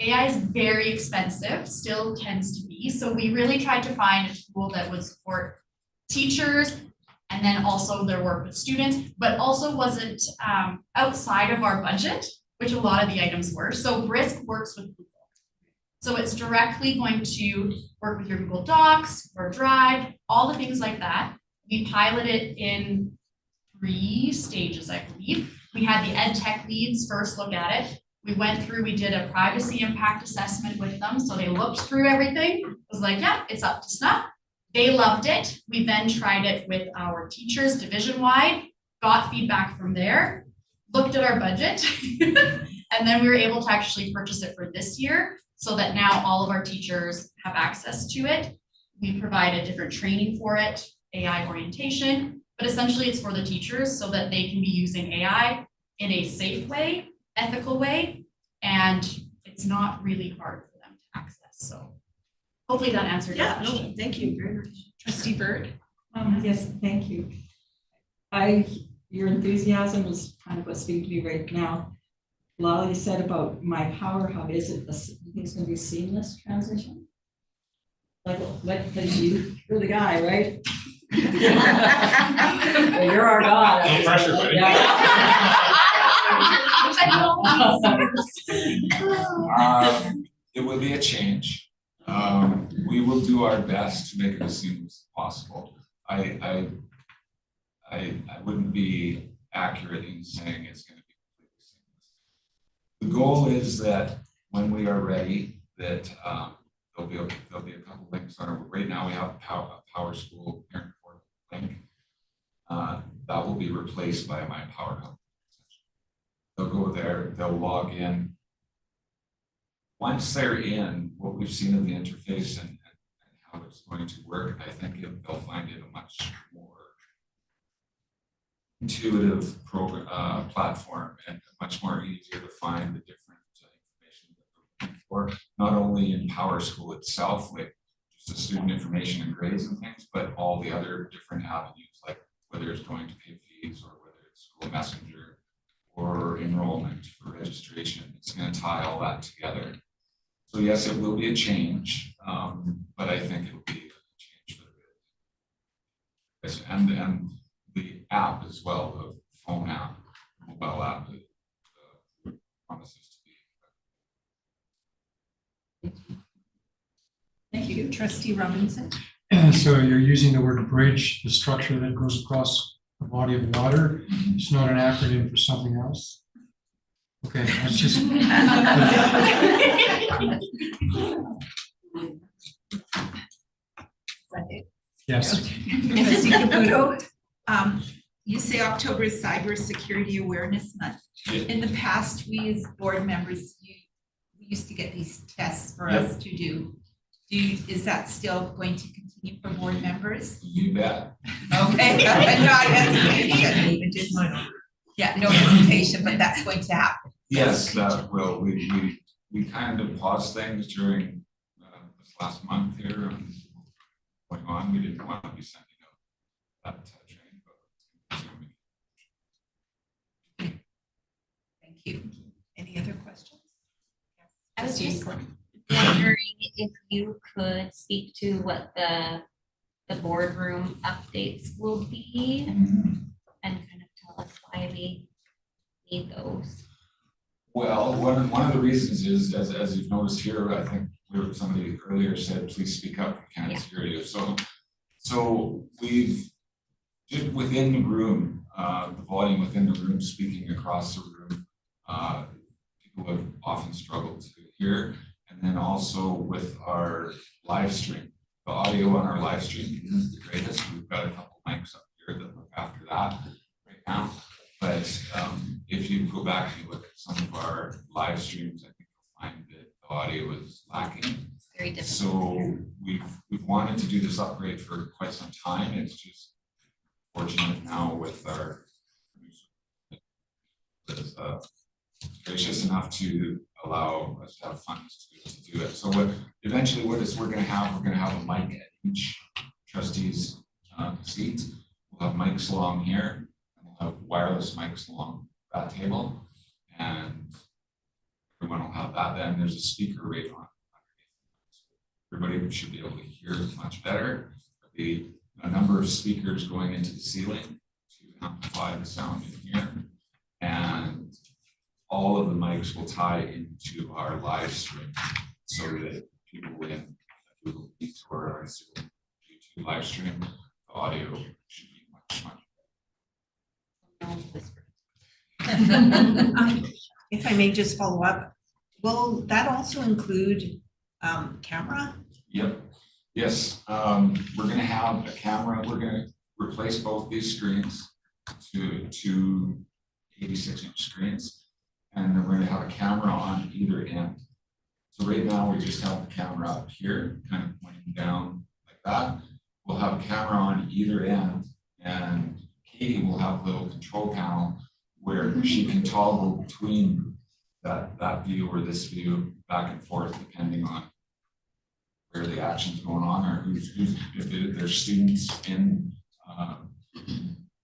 AI is very expensive, still tends to be. So we really tried to find a tool that would support teachers and then also their work with students, but also wasn't outside of our budget, which a lot of the items were. So Brisk works with Google. So it's directly going to work with your Google Docs or Drive, all the things like that. We piloted in 3 stages, I believe. We had the ed tech leads first look at it. We went through, we did a privacy impact assessment with them. So they looked through everything, was like, yeah, it's up to snuff. They loved it. We then tried it with our teachers division-wide, got feedback from there, looked at our budget, and then we were able to actually purchase it for this year so that now all of our teachers have access to it. We provide a different training for it, AI orientation, but essentially it's for the teachers so that they can be using AI in a safe way, ethical way, and it's not really hard for them to access. So Hopefully that answered your Yeah, no, question. thank you very much. Trustee Bird? Yes, thank you. Your enthusiasm is kind of what's speaking to me right now. Lala, you said about My Power Hub, is it, you think it's gonna be a seamless transition? Like, because you're the guy, right? Well, you're our guy. No pressure, buddy. It will be a change. We will do our best to make it as seamless as possible. I wouldn't be accurate in saying it's going to be completely seamless. The goal is that when we are ready, that there'll be a couple links on it. Right now we have a Power School parent portal link. That will be replaced by My Power Hub. They'll go there, they'll log in. Once they're in, what we've seen of the interface and how it's going to work, I think they'll find it a much more intuitive platform and much more easier to find the different information that they're looking for, not only in Power School itself, like just the student information and grades and things, but all the other different avenues, like whether it's going to pay fees or whether it's school messenger or enrollment for registration. It's going to tie all that together. So yes, it will be a change, but I think it will be a change for the good. And the app as well, the phone app, mobile app, promises to be. Thank you. Trustee Robinson? So you're using the word bridge, the structure that goes across a body of water. It's not an acronym for something else. Okay, that's just. Yes. Trustee Caputo? You say October is Cybersecurity Awareness Month. In the past, we as board members, we used to get these tests for us to do. Is that still going to continue for board members? You bet. Okay, no hesitation. Yeah, no hesitation, but that's going to happen. Yes, that will. We kind of paused things during this last month here and going on. We didn't want to be sending out that training, but Thank you. Any other questions? I was just wondering if you could speak to what the boardroom updates will be and kind of tell us why we need those. well, one of the reasons is, as you've noticed here, I think somebody earlier said, please speak up for Canada's security. So we've just within the room, the volume within the room, speaking across the room, people have often struggled to hear. And then also with our live stream, the audio on our live stream isn't the greatest. We've got a couple mics up here that look after that right now. But if you go back and look at some of our live streams, I think you'll find that the audio is lacking. It's very difficult. So we've wanted to do this upgrade for quite some time. It's just fortunate now with our producer gracious enough to allow us to have funds to do it. So we're gonna have a mic at each trustee's seat. We'll have mics along here, and we'll have wireless mics along that table, and everyone will have that. Then there's a speaker right on underneath. Everybody should be able to hear much better. There'll be a number of speakers going into the ceiling to amplify the sound in here, and all of the mics will tie into our live stream so that people in Google Meet or our Zoom YouTube live stream, the audio should be much better. If I may just follow up, will that also include camera? Yep. Yes. We're going to have a camera. We're going to replace both these screens to two 86-inch screens. And then we're going to have a camera on either end. So right now we just have the camera up here, kind of pointing down like that. We'll have a camera on either end, and Katie will have a little control panel where she can toggle between that view or this view back and forth depending on where the actions going on, or if there's students in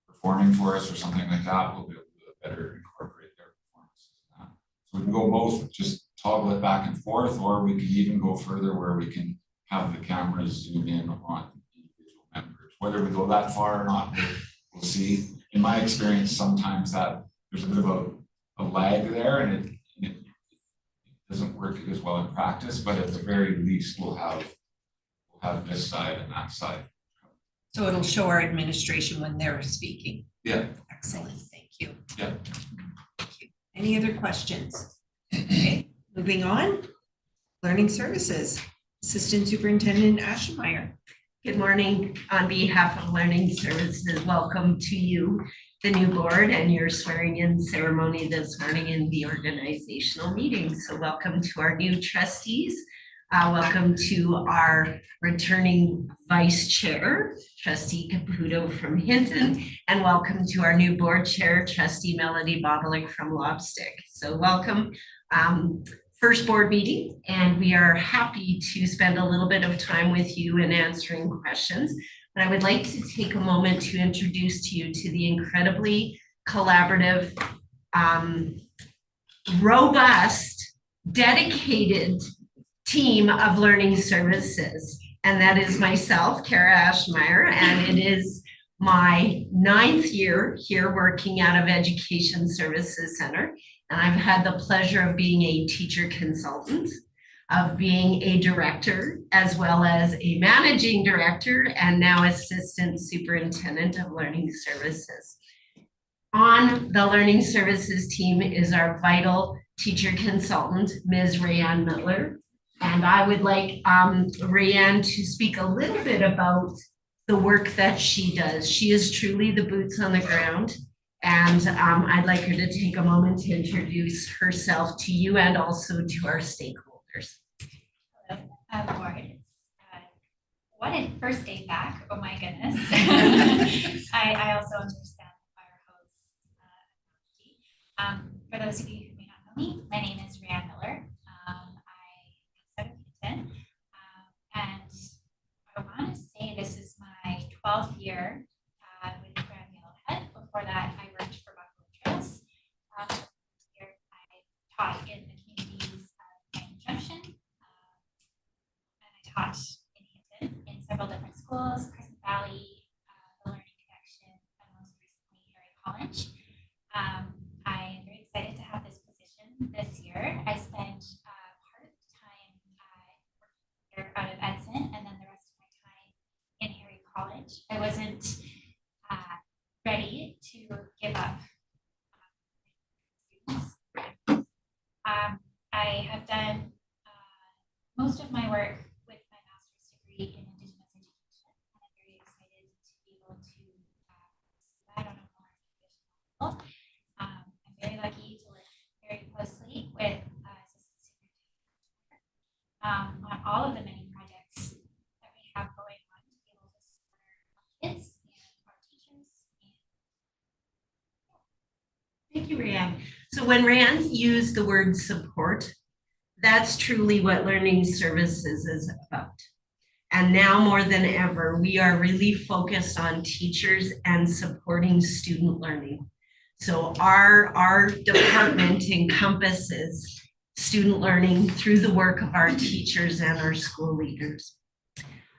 performing for us or something like that, we'll be able to better incorporate their performances in that. So we can go both, just toggle it back and forth, or we can even go further where we can have the cameras zoom in on individual members. Whether we go that far or not, we'll see. In my experience, sometimes that there's a bit of a lag there, and it doesn't work as well in practice, but at the very least, we'll have this side and that side. So it'll show our administration when they're speaking. Yeah. Excellent, thank you. Yeah. Thank you. Any other questions? Okay, moving on. Learning Services, Assistant Superintendent Aschenmeyer. Good morning. On behalf of Learning Services, welcome to you, the new board, and your swearing in ceremony this morning in the organizational meeting. So welcome to our new trustees. Welcome to our returning vice chair, Trustee Caputo from Hinton, and welcome to our new board chair, Trustee Melody Bottlick from Lobstick. So welcome. First board meeting, and we are happy to spend a little bit of time with you in answering questions. But I would like to take a moment to introduce to you to the incredibly collaborative, robust, dedicated team of Learning Services. And that is myself, Kara Aschenmeyer, and it is my 9th year here working out of Education Services Center. And I've had the pleasure of being a teacher consultant, of being a director, as well as a managing director, and now assistant superintendent of Learning Services. On the Learning Services team is our vital teacher consultant, Ms. Rayanne Miller. And I would like Rayanne to speak a little bit about the work that she does. She is truly the boots on the ground. And I'd like her to take a moment to introduce herself to you and also to our stakeholders. Hello, board. What a first day back, oh my goodness. I also understand the fire hose. For those of you who may not know me, my name is Rayanne Miller. I am out of Hinton, and I want to say this is my 12th year with Grand Yellowhead. Before that, I worked for Buffalo Trails. Here I taught in the communities of Canyon Junction, and I taught in Hinton in several different schools, Crescent Valley, the Learning Connection, and most recently Harry College. I am very excited to have this position this year. I spent part of the time working here out of Edson, and then the rest of my time in Harry College. I wasn't ready to give up students. I have done most of my work with my master's degree in Indigenous education, and I'm very excited to be able to do that on a more traditional level. I'm very lucky to work very closely with Assistant Superintendent on all of the many projects that we have going on to be able to support our kids and our teachers. Thank you, Rayanne. So when Rayanne used the word support, that's truly what Learning Services is about. And now more than ever, we are really focused on teachers and supporting student learning. So our department encompasses student learning through the work of our teachers and our school leaders.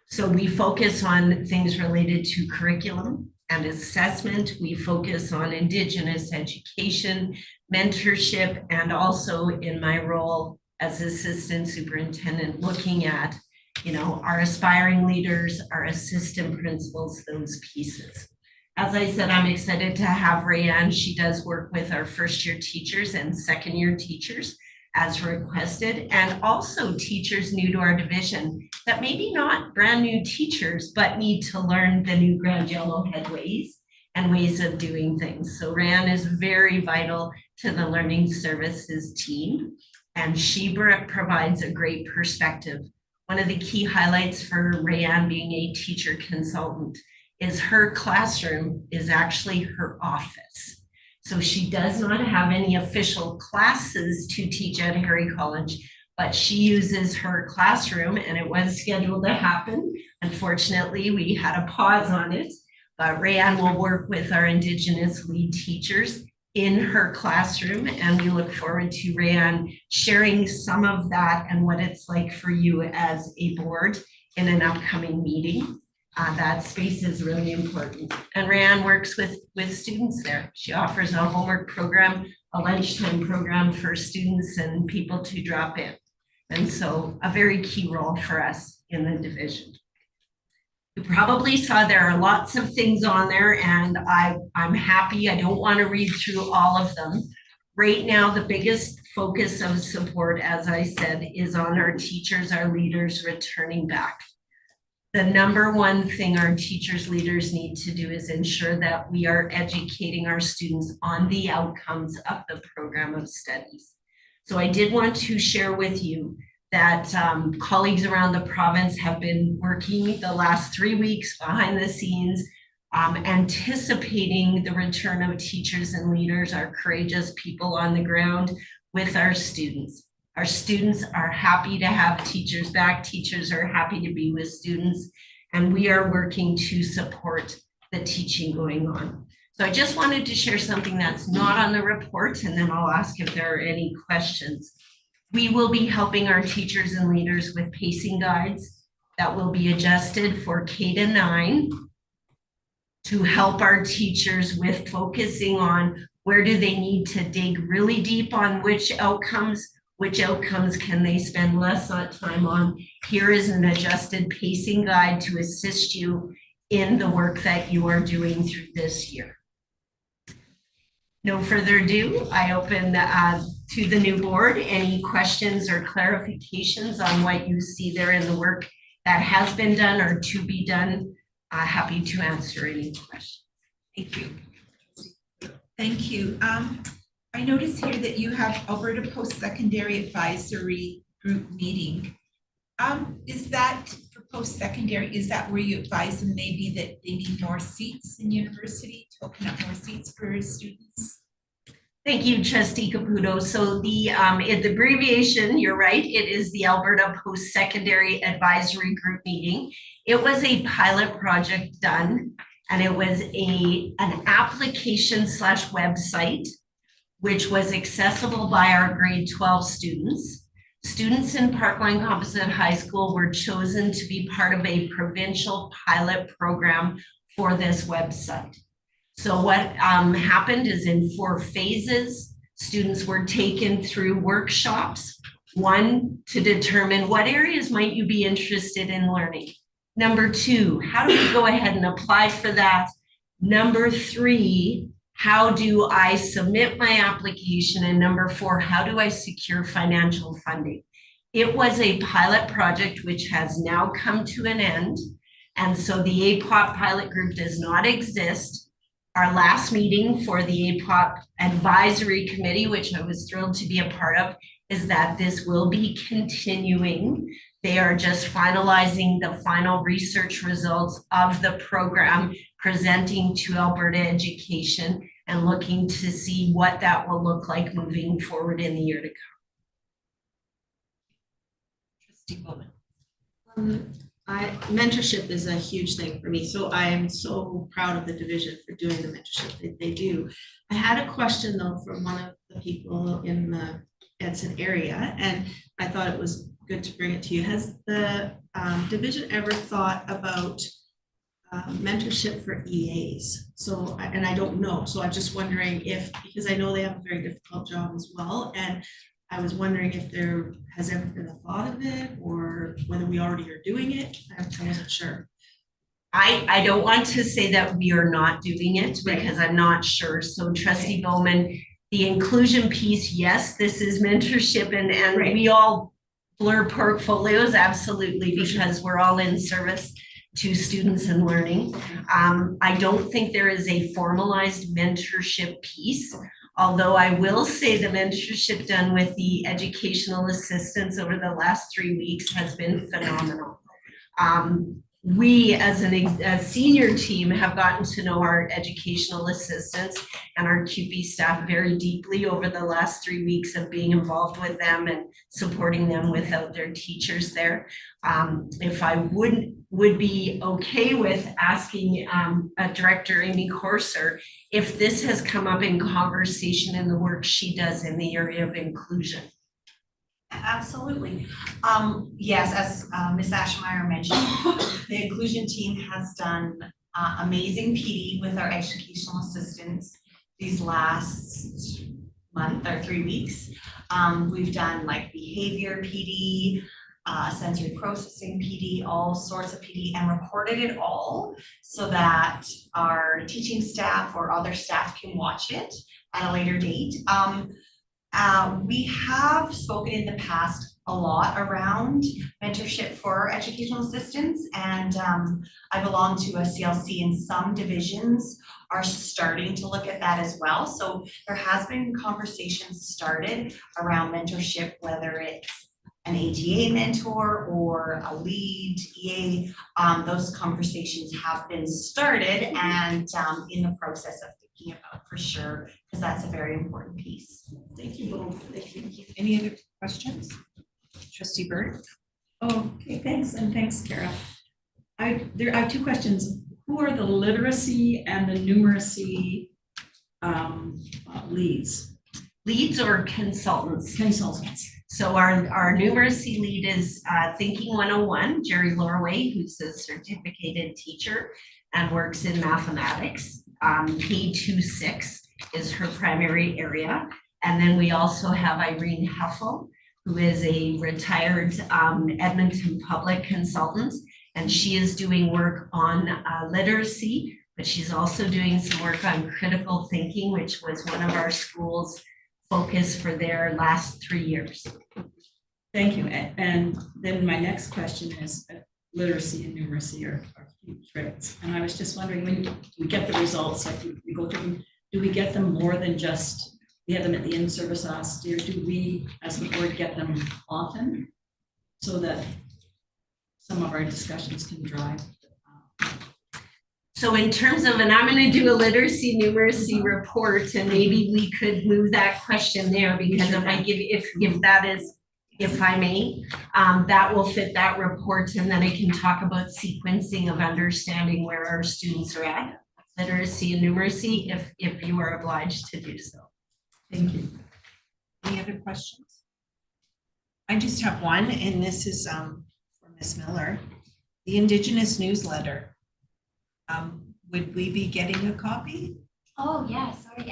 So we focus on things related to curriculum and assessment. We focus on Indigenous education, mentorship, and also in my role as assistant superintendent, looking at, our aspiring leaders, our assistant principals, those pieces. As I said, I'm excited to have Rayanne. She does work with our first-year teachers and second-year teachers as requested, and also teachers new to our division that maybe not brand new teachers, but need to learn the new Grand Yellowhead ways and ways of doing things. So Rayanne is very vital to the Learning Services team, and she provides a great perspective. One of the key highlights for Rayanne being a teacher consultant is her classroom is actually her office. So she does not have any official classes to teach at Harry College, but she uses her classroom and it was scheduled to happen. Unfortunately, we had a pause on it, but Rayanne will work with our Indigenous lead teachers in her classroom, and we look forward to Rayanne sharing some of that and what it's like for you as a board in an upcoming meeting. That space is really important. And Rayanne works with students there. She offers a homework program, a lunchtime program for students and people to drop in. And so a very key role for us in the division. You probably saw there are lots of things on there, and I'm happy. I don't want to read through all of them. Right now, the biggest focus of support, as I said, is on our teachers, our leaders returning back. The number one thing our teachers, leaders need to do is ensure that we are educating our students on the outcomes of the program of studies. So I did want to share with you that colleagues around the province have been working the last 3 weeks behind the scenes, anticipating the return of teachers and leaders, our courageous people on the ground with our students. Our students are happy to have teachers back. Teachers are happy to be with students, and we are working to support the teaching going on. So I just wanted to share something that's not on the report, and then I'll ask if there are any questions. We will be helping our teachers and leaders with pacing guides that will be adjusted for K-9 to help our teachers with focusing on where do they need to dig really deep on which outcomes can they spend less time on. Here is an adjusted pacing guide to assist you in the work that you are doing through this year. No further ado, I open to the new board. Any questions or clarifications on what you see there in the work that has been done or to be done? Happy to answer any questions. Thank you. Thank you. I notice here that you have Alberta Post-Secondary Advisory Group meeting. Is that for post-secondary, is that where you advise them maybe that they need more seats in university to open up more seats for students? Thank you, Trustee Caputo. So the abbreviation, you're right, it is the Alberta Post-Secondary Advisory Group meeting. It was a pilot project done, and it was an application / website which was accessible by our grade 12 students. Students in Parkline Composite High School were chosen to be part of a provincial pilot program for this website. So what happened is in 4 phases, students were taken through workshops. 1, to determine what areas might you be interested in learning. Number 2, how do we go ahead and apply for that? Number 3, how do I submit my application? And number 4, how do I secure financial funding? It was a pilot project which has now come to an end. And so the APOP pilot group does not exist. Our last meeting for the APOP advisory committee, which I was thrilled to be a part of, is that this will be continuing. They are just finalizing the final research results of the program, presenting to Alberta Education and looking to see what that will look like moving forward in the year to come. Trustee Bowman. Mentorship is a huge thing for me, so I am so proud of the division for doing the mentorship that they do. I had a question though from one of the people in the Edson area, and I thought it was good to bring it to you. Has the division ever thought about mentorship for EAs? So, and I don't know, so I'm just wondering if, because I know they have a very difficult job as well, and I was wondering if there has ever been a thought of it or whether we already are doing it. I wasn't sure. I don't want to say that we are not doing it because I'm not sure. So Trustee Bowman, the inclusion piece, yes, this is mentorship, and we all blur portfolios, absolutely, because we're all in service to students and learning. I don't think there is a formalized mentorship piece, although I will say the mentorship done with the educational assistants over the last 3 weeks has been phenomenal. we as a senior team have gotten to know our educational assistants and our QP staff very deeply over the last 3 weeks of being involved with them and supporting them without their teachers there. If I would be okay with asking Director Amy Corser if this has come up in conversation in the work she does in the area of inclusion. Absolutely. Yes, as Ms. Ashmeyer mentioned, the inclusion team has done amazing PD with our educational assistants these last month or 3 weeks. We've done like behavior PD, sensory processing PD, all sorts of PD, and recorded it all so that our teaching staff or other staff can watch it at a later date. We have spoken in the past a lot around mentorship for educational assistants, and I belong to a CLC, and some divisions are starting to look at that as well. So there has been conversations started around mentorship, whether it's an ATA mentor or a lead EA. Those conversations have been started and in the process of thinking about for sure, because that's a very important piece. Thank you both. Thank you. Any other questions? Trustee Burt? Oh, okay, thanks, and thanks, Kara. I have two questions. Who are the literacy and the numeracy leads? Leads or consultants? Consultants. So our numeracy lead is Thinking 101, Jerry Lorway, who's a certificated teacher and works in mathematics. K26 is her primary area. And then we also have Irene Heffel, who is a retired Edmonton public consultant, and she is doing work on literacy, but she's also doing some work on critical thinking, which was one of our schools' focus for their last 3 years. Thank you. And then my next question is literacy and numeracy are huge rates. And I was just wondering, when we get the results, like we go through them, do we get them more than just, we had them at the in-service last year, do we as the board get them often so that some of our discussions can drive? So in terms of, and I'm going to do a literacy numeracy report, and maybe we could move that question there, because if I give, if that is, if I may, that will fit that report, and then I can talk about sequencing of understanding where our students are at, literacy and numeracy, if you are obliged to do so. Thank you. Any other questions? I just have one, and this is for Ms. Miller. The Indigenous newsletter. Would we be getting a copy? Oh, yeah, sorry,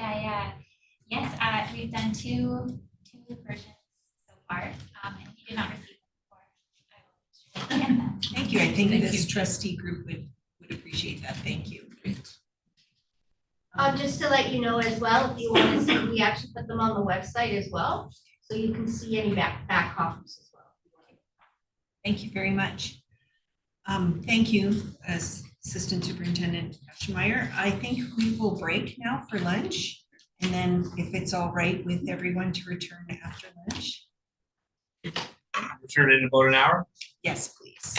yes, we've done two versions so far, and if you did not receive them before, I will get them. Thank you, I think Thank this you, trustee group would appreciate that, thank you. Just to let you know as well, if you want to see, we actually put them on the website as well, so you can see any back copies as well. Thank you very much. Thank you, Assistant Superintendent Ashmeyer. I think we will break now for lunch, and then if it's all right with everyone to return after lunch. Return in about an hour? Yes, please.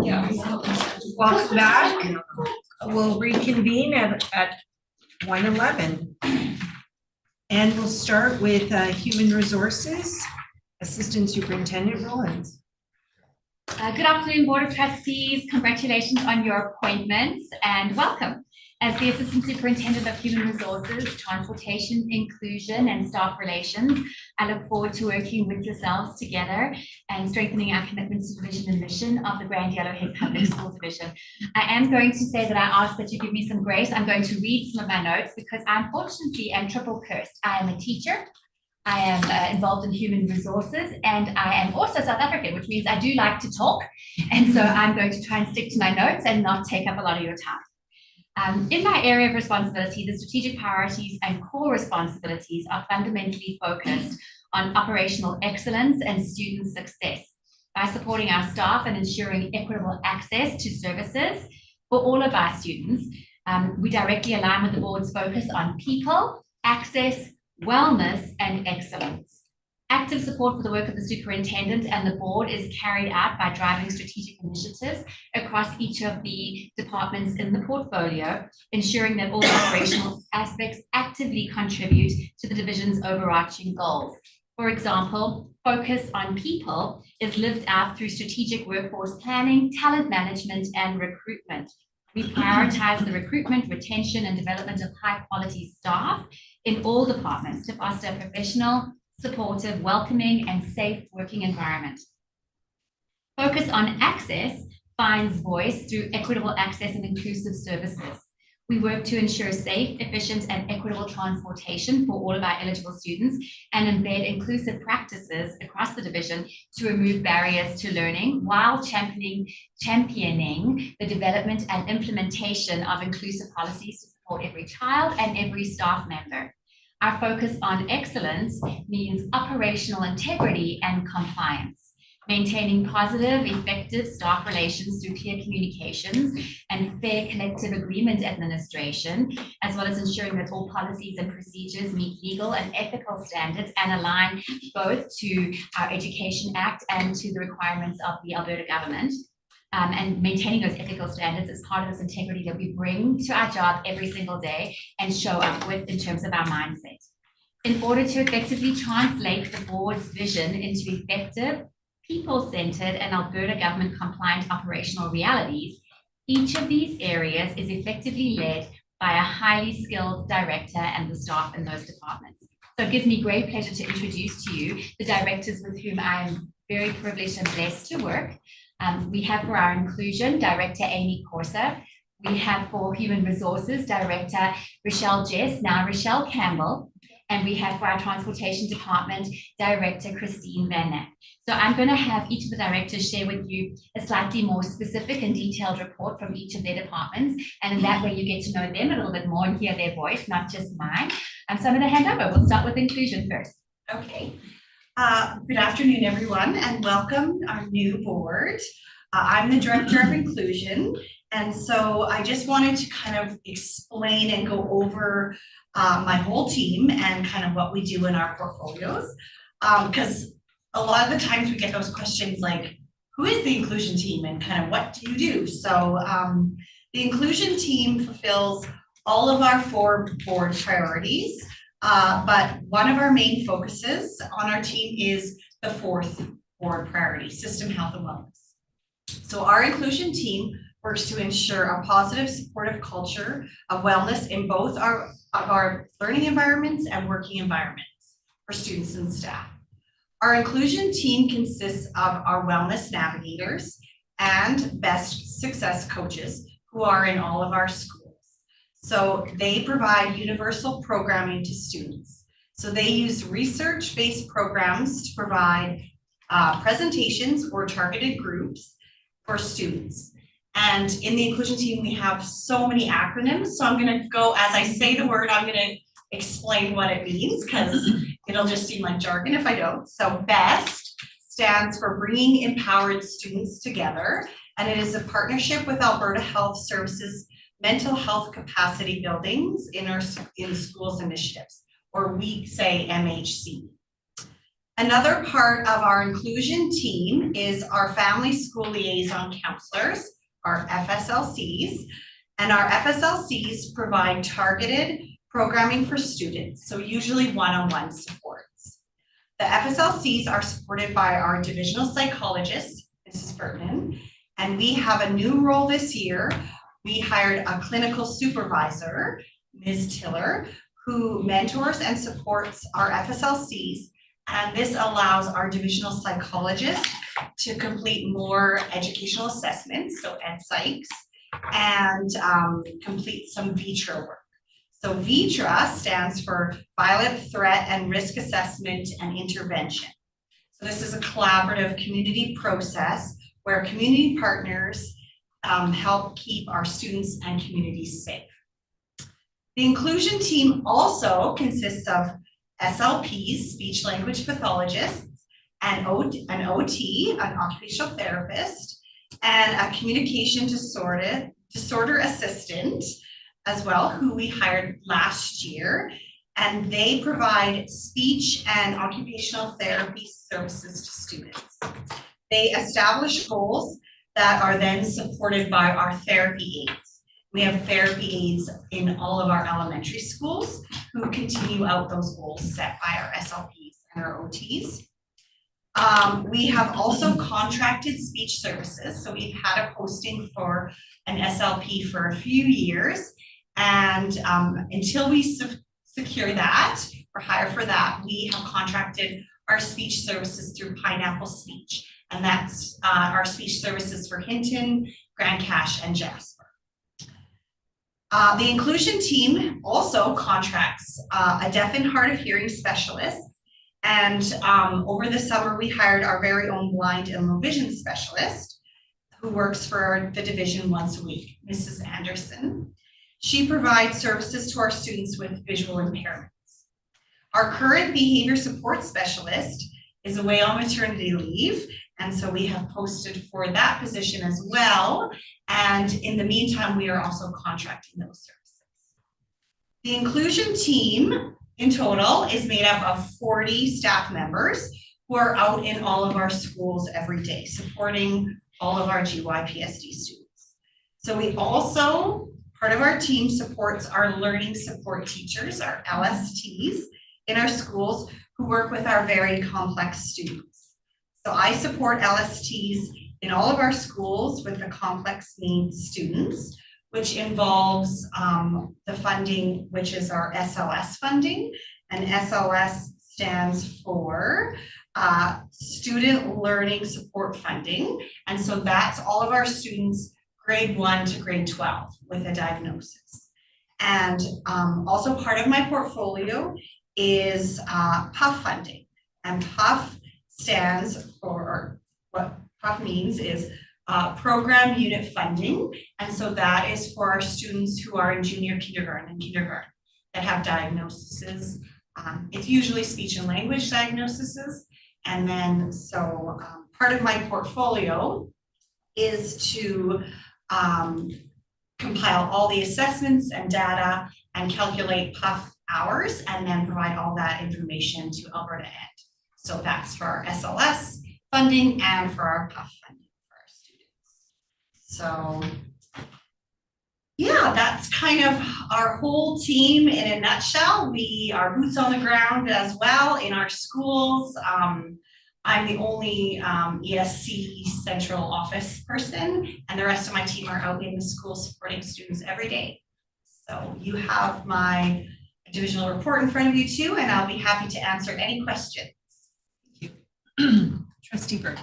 Yeah. Welcome back. We'll reconvene at 1:11. And we'll start with Human Resources, Assistant Superintendent Rollins. Good afternoon, Board of Trustees. Congratulations on your appointments and welcome. As the Assistant Superintendent of Human Resources, Transportation, Inclusion, and Staff Relations, I look forward to working with yourselves together and strengthening our commitments to the vision and mission of the Grand Yellowhead Public School Division. I am going to say that I ask that you give me some grace. I'm going to read some of my notes because I unfortunately am triple cursed. I am a teacher, I am involved in human resources, and I am also South African, which means I do like to talk. And so I'm going to try and stick to my notes and not take up a lot of your time. In my area of responsibility, the strategic priorities and core responsibilities are fundamentally focused on operational excellence and student success by supporting our staff and ensuring equitable access to services for all of our students. We directly align with the board's focus on people, access, wellness, and excellence. Active support for the work of the superintendent and the board is carried out by driving strategic initiatives across each of the departments in the portfolio, ensuring that all operational aspects actively contribute to the division's overarching goals. For example, focus on people is lived out through strategic workforce planning, talent management, and recruitment. We prioritize the recruitment, retention, and development of high-quality staff in all departments to foster a professional, supportive, welcoming, and safe working environment. Focus on access finds voice through equitable access and inclusive services. We work to ensure safe, efficient, and equitable transportation for all of our eligible students and embed inclusive practices across the division to remove barriers to learning while championing the development and implementation of inclusive policies to support every child and every staff member. Our focus on excellence means operational integrity and compliance, maintaining positive, effective staff relations through clear communications and fair collective agreement administration, as well as ensuring that all policies and procedures meet legal and ethical standards and align both to our Education Act and to the requirements of the Alberta government. And maintaining those ethical standards is part of this integrity that we bring to our job every single day and show up with in terms of our mindset. In order to effectively translate the board's vision into effective, people-centered, and Alberta government compliant operational realities, each of these areas is effectively led by a highly skilled director and the staff in those departments. So it gives me great pleasure to introduce to you the directors with whom I am very privileged and blessed to work. We have for our inclusion, Director Amy Corsa. We have for Human Resources, Director Rochelle Jess, now Rochelle Campbell. And we have for our Transportation Department, Director Christine Van Nack. So I'm going to have each of the directors share with you a slightly more specific and detailed report from each of their departments. And in that way, you get to know them a little bit more and hear their voice, not just mine. So I'm going to hand over. We'll start with inclusion first. Okay. Good afternoon, everyone, and welcome our new board. I'm the Director of Inclusion, and so I just wanted to kind of explain and go over my whole team and kind of what we do in our portfolios, because a lot of the times we get those questions like, who is the inclusion team and kind of what do you do? So the inclusion team fulfills all of our 4 board priorities. But one of our main focuses on our team is the 4th board priority, system health and wellness. So our inclusion team works to ensure a positive, supportive culture of wellness in both our learning environments and working environments for students and staff. Our inclusion team consists of our wellness navigators and best success coaches who are in all of our schools. So they provide universal programming to students. So they use research-based programs to provide presentations or targeted groups for students. And in the inclusion team, we have so many acronyms. So I'm going to go, as I say the word, I'm going to explain what it means because it'll just seem like jargon if I don't. So BEST stands for Bringing Empowered Students Together. And it is a partnership with Alberta Health Services Mental Health Capacity Buildings in Schools initiatives, or we say MHC. Another part of our inclusion team is our family school liaison counselors, our FSLCs. And our FSLCs provide targeted programming for students, so usually one-on-one supports. The FSLCs are supported by our divisional psychologist, Mrs. Burton, and we have a new role this year. We hired a clinical supervisor, Ms. Tiller, who mentors and supports our FSLCs. And this allows our divisional psychologist to complete more educational assessments, so ed psychs, and complete some VITRA work. So VITRA stands for Violent Threat and Risk Assessment and Intervention. So this is a collaborative community process where community partners help keep our students and communities safe. The inclusion team also consists of SLPs, speech language pathologists, an OT, an occupational therapist, and a communication disorder assistant as well, who we hired last year. And they provide speech and occupational therapy services to students. They establish goals that are then supported by our therapy aides. We have therapy aides in all of our elementary schools who continue out those goals set by our SLPs and our OTs. We have also contracted speech services. So we've had a posting for an SLP for a few years. And until we secure that or hire for that, we have contracted our speech services through Pineapple Speech. And that's our speech services for Hinton, Grand Cache, and Jasper. The inclusion team also contracts a deaf and hard of hearing specialist. And over the summer, we hired our very own blind and low vision specialist who works for the division once a week, Mrs. Anderson. She provides services to our students with visual impairments. Our current behavior support specialist is away on maternity leave, and so we have posted for that position as well. And in the meantime, we are also contracting those services. The inclusion team in total is made up of 40 staff members who are out in all of our schools every day, supporting all of our GYPSD students. So we also, part of our team supports our learning support teachers, our LSTs, in our schools who work with our very complex students. So I support LSTs in all of our schools with the complex needs students, which involves the funding, which is our SLS funding. And SLS stands for Student Learning Support Funding. And so that's all of our students grade 1 to grade 12 with a diagnosis. And also part of my portfolio is PUF funding. And PUF stands for, what PUF means is program unit funding. And so that is for our students who are in junior kindergarten and kindergarten that have diagnoses. It's usually speech and language diagnoses. And then so part of my portfolio is to compile all the assessments and data and calculate PUF hours and then provide all that information to Alberta Ed. So that's for our SLS funding and for our PUF funding for our students. So yeah, that's kind of our whole team in a nutshell. We are boots on the ground as well in our schools. I'm the only ESC central office person, and the rest of my team are out in the school supporting students every day. So you have my divisional report in front of you too, and I'll be happy to answer any questions. Thank you. Trustee Burke.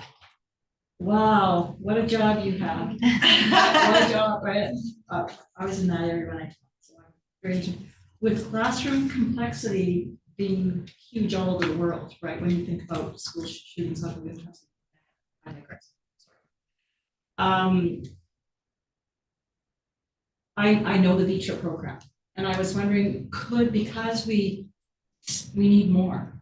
Wow, what a job you have. What a job, right? I was in that area when I taught, so I'm great. With classroom complexity being huge all over the world, right? When you think about school shootings, something with I know the VITRA program, and I was wondering, because we need more.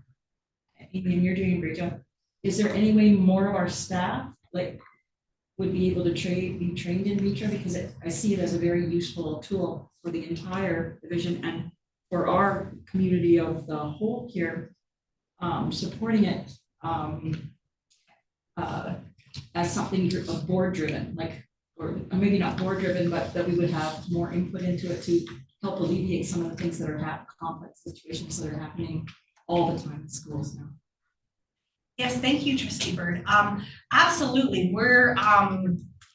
And you're doing a great job. Is there any way more of our staff would be able to be trained in VITRA? Because I see it as a very useful tool for the entire division and for our community of the whole here, supporting it as something board driven, like, or maybe not board driven, but that we would have more input into it to help alleviate some of the things that are complex situations that are happening all the time in schools now. Yes, thank you, Trustee Bird. Absolutely,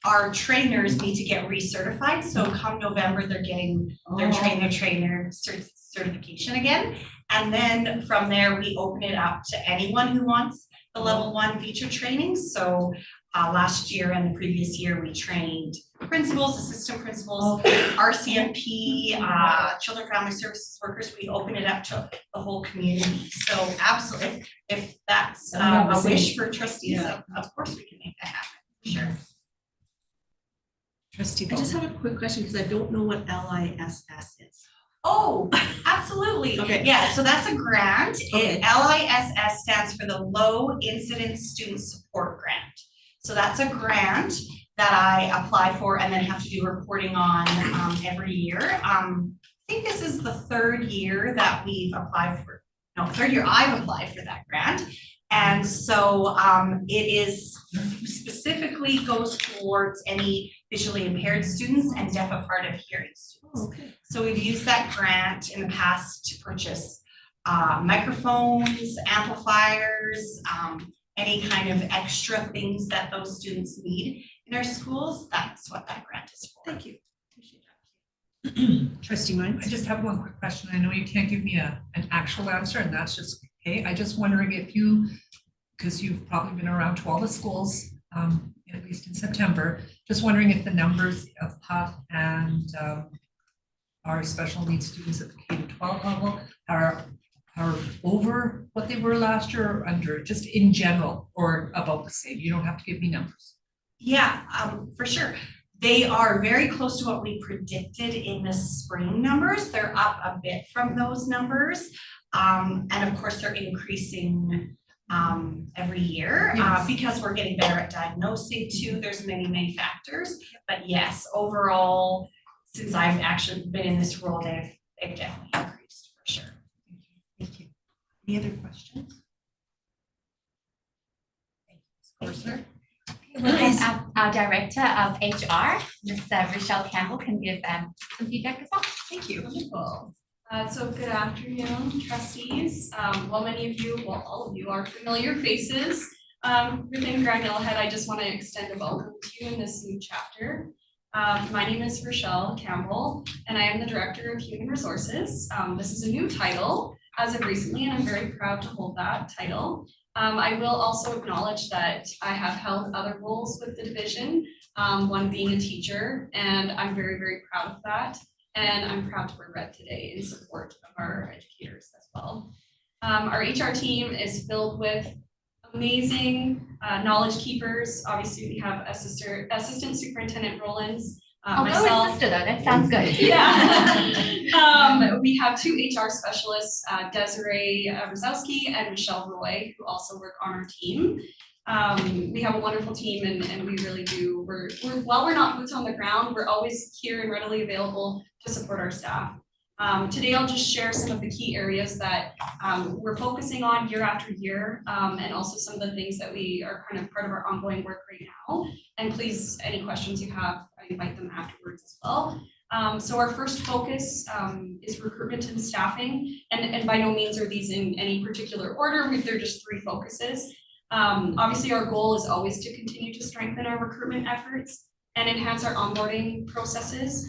our trainers need to get recertified, so come November, they're getting their trainer certification again. And then from there, we open it up to anyone who wants the level 1 feature training. So last year and the previous year, we trained principals, assistant principals, RCMP, children family services workers. We open it up to the whole community. So absolutely, if that's a wish for trustees, of course we can make that happen, sure. Trustee I just have a quick question because I don't know what LISS is. Oh, absolutely. Okay. Yeah, so that's a grant. Okay. LISS stands for the Low Incidence Student Support Grant. So that's a grant that I apply for and then have to do reporting on every year. I think this is the third year that we've applied for, third year I've applied for that grant. And so it is specifically goes towards any visually impaired students and deaf of hard of hearing students. Okay. So we've used that grant in the past to purchase microphones, amplifiers, any kind of extra things that those students need in our schools. That's what that grant is for. Thank you. Trustee Mines? I just have one quick question. I know you can't give me an actual answer, and that's just okay. I just wondering if you, because you've probably been around to all the schools, at least in September, just wondering if the numbers of PUF and our special needs students at the K-12 level are over what they were last year or under, just in general, or about the same. You don't have to give me numbers. Yeah, for sure. They are very close to what we predicted in the spring numbers. They're up a bit from those numbers. And of course, they're increasing every year because we're getting better at diagnosing too. There's many factors. But yes, overall, since I've actually been in this role, they've definitely increased for sure. Thank you. Any other questions? Thank you. Our Director of HR, Ms. Rochelle Campbell, can give some feedback as well. Thank you. Wonderful. So good afternoon, trustees. Well, many of you, well, all of you are familiar faces. Within Grand Hillhead, I just want to extend a welcome to you in this new chapter. My name is Rochelle Campbell, and I am the Director of Human Resources. This is a new title as of recently, and I'm very proud to hold that title. I will also acknowledge that I have held other roles with the division, one being a teacher, and I'm very proud of that. And I'm proud to wear red today in support of our educators as well. Our HR team is filled with amazing knowledge keepers. Obviously, we have Assistant Superintendent Rollins. Myself. Sister though, that sounds good. Yeah. We have 2 HR specialists, Desiree Rosowski and Michelle Roy, who also work on our team. We have a wonderful team and we really do, while we're not boots on the ground, we're always here and readily available to support our staff. Today, I'll just share some of the key areas that we're focusing on year after year, and also some of the things that we are kind of part of our ongoing work right now. And please, any questions you have, I invite them afterwards as well. So our first focus is recruitment and staffing, and by no means are these in any particular order. They're just 3 focuses. Obviously, our goal is always to continue to strengthen our recruitment efforts and enhance our onboarding processes.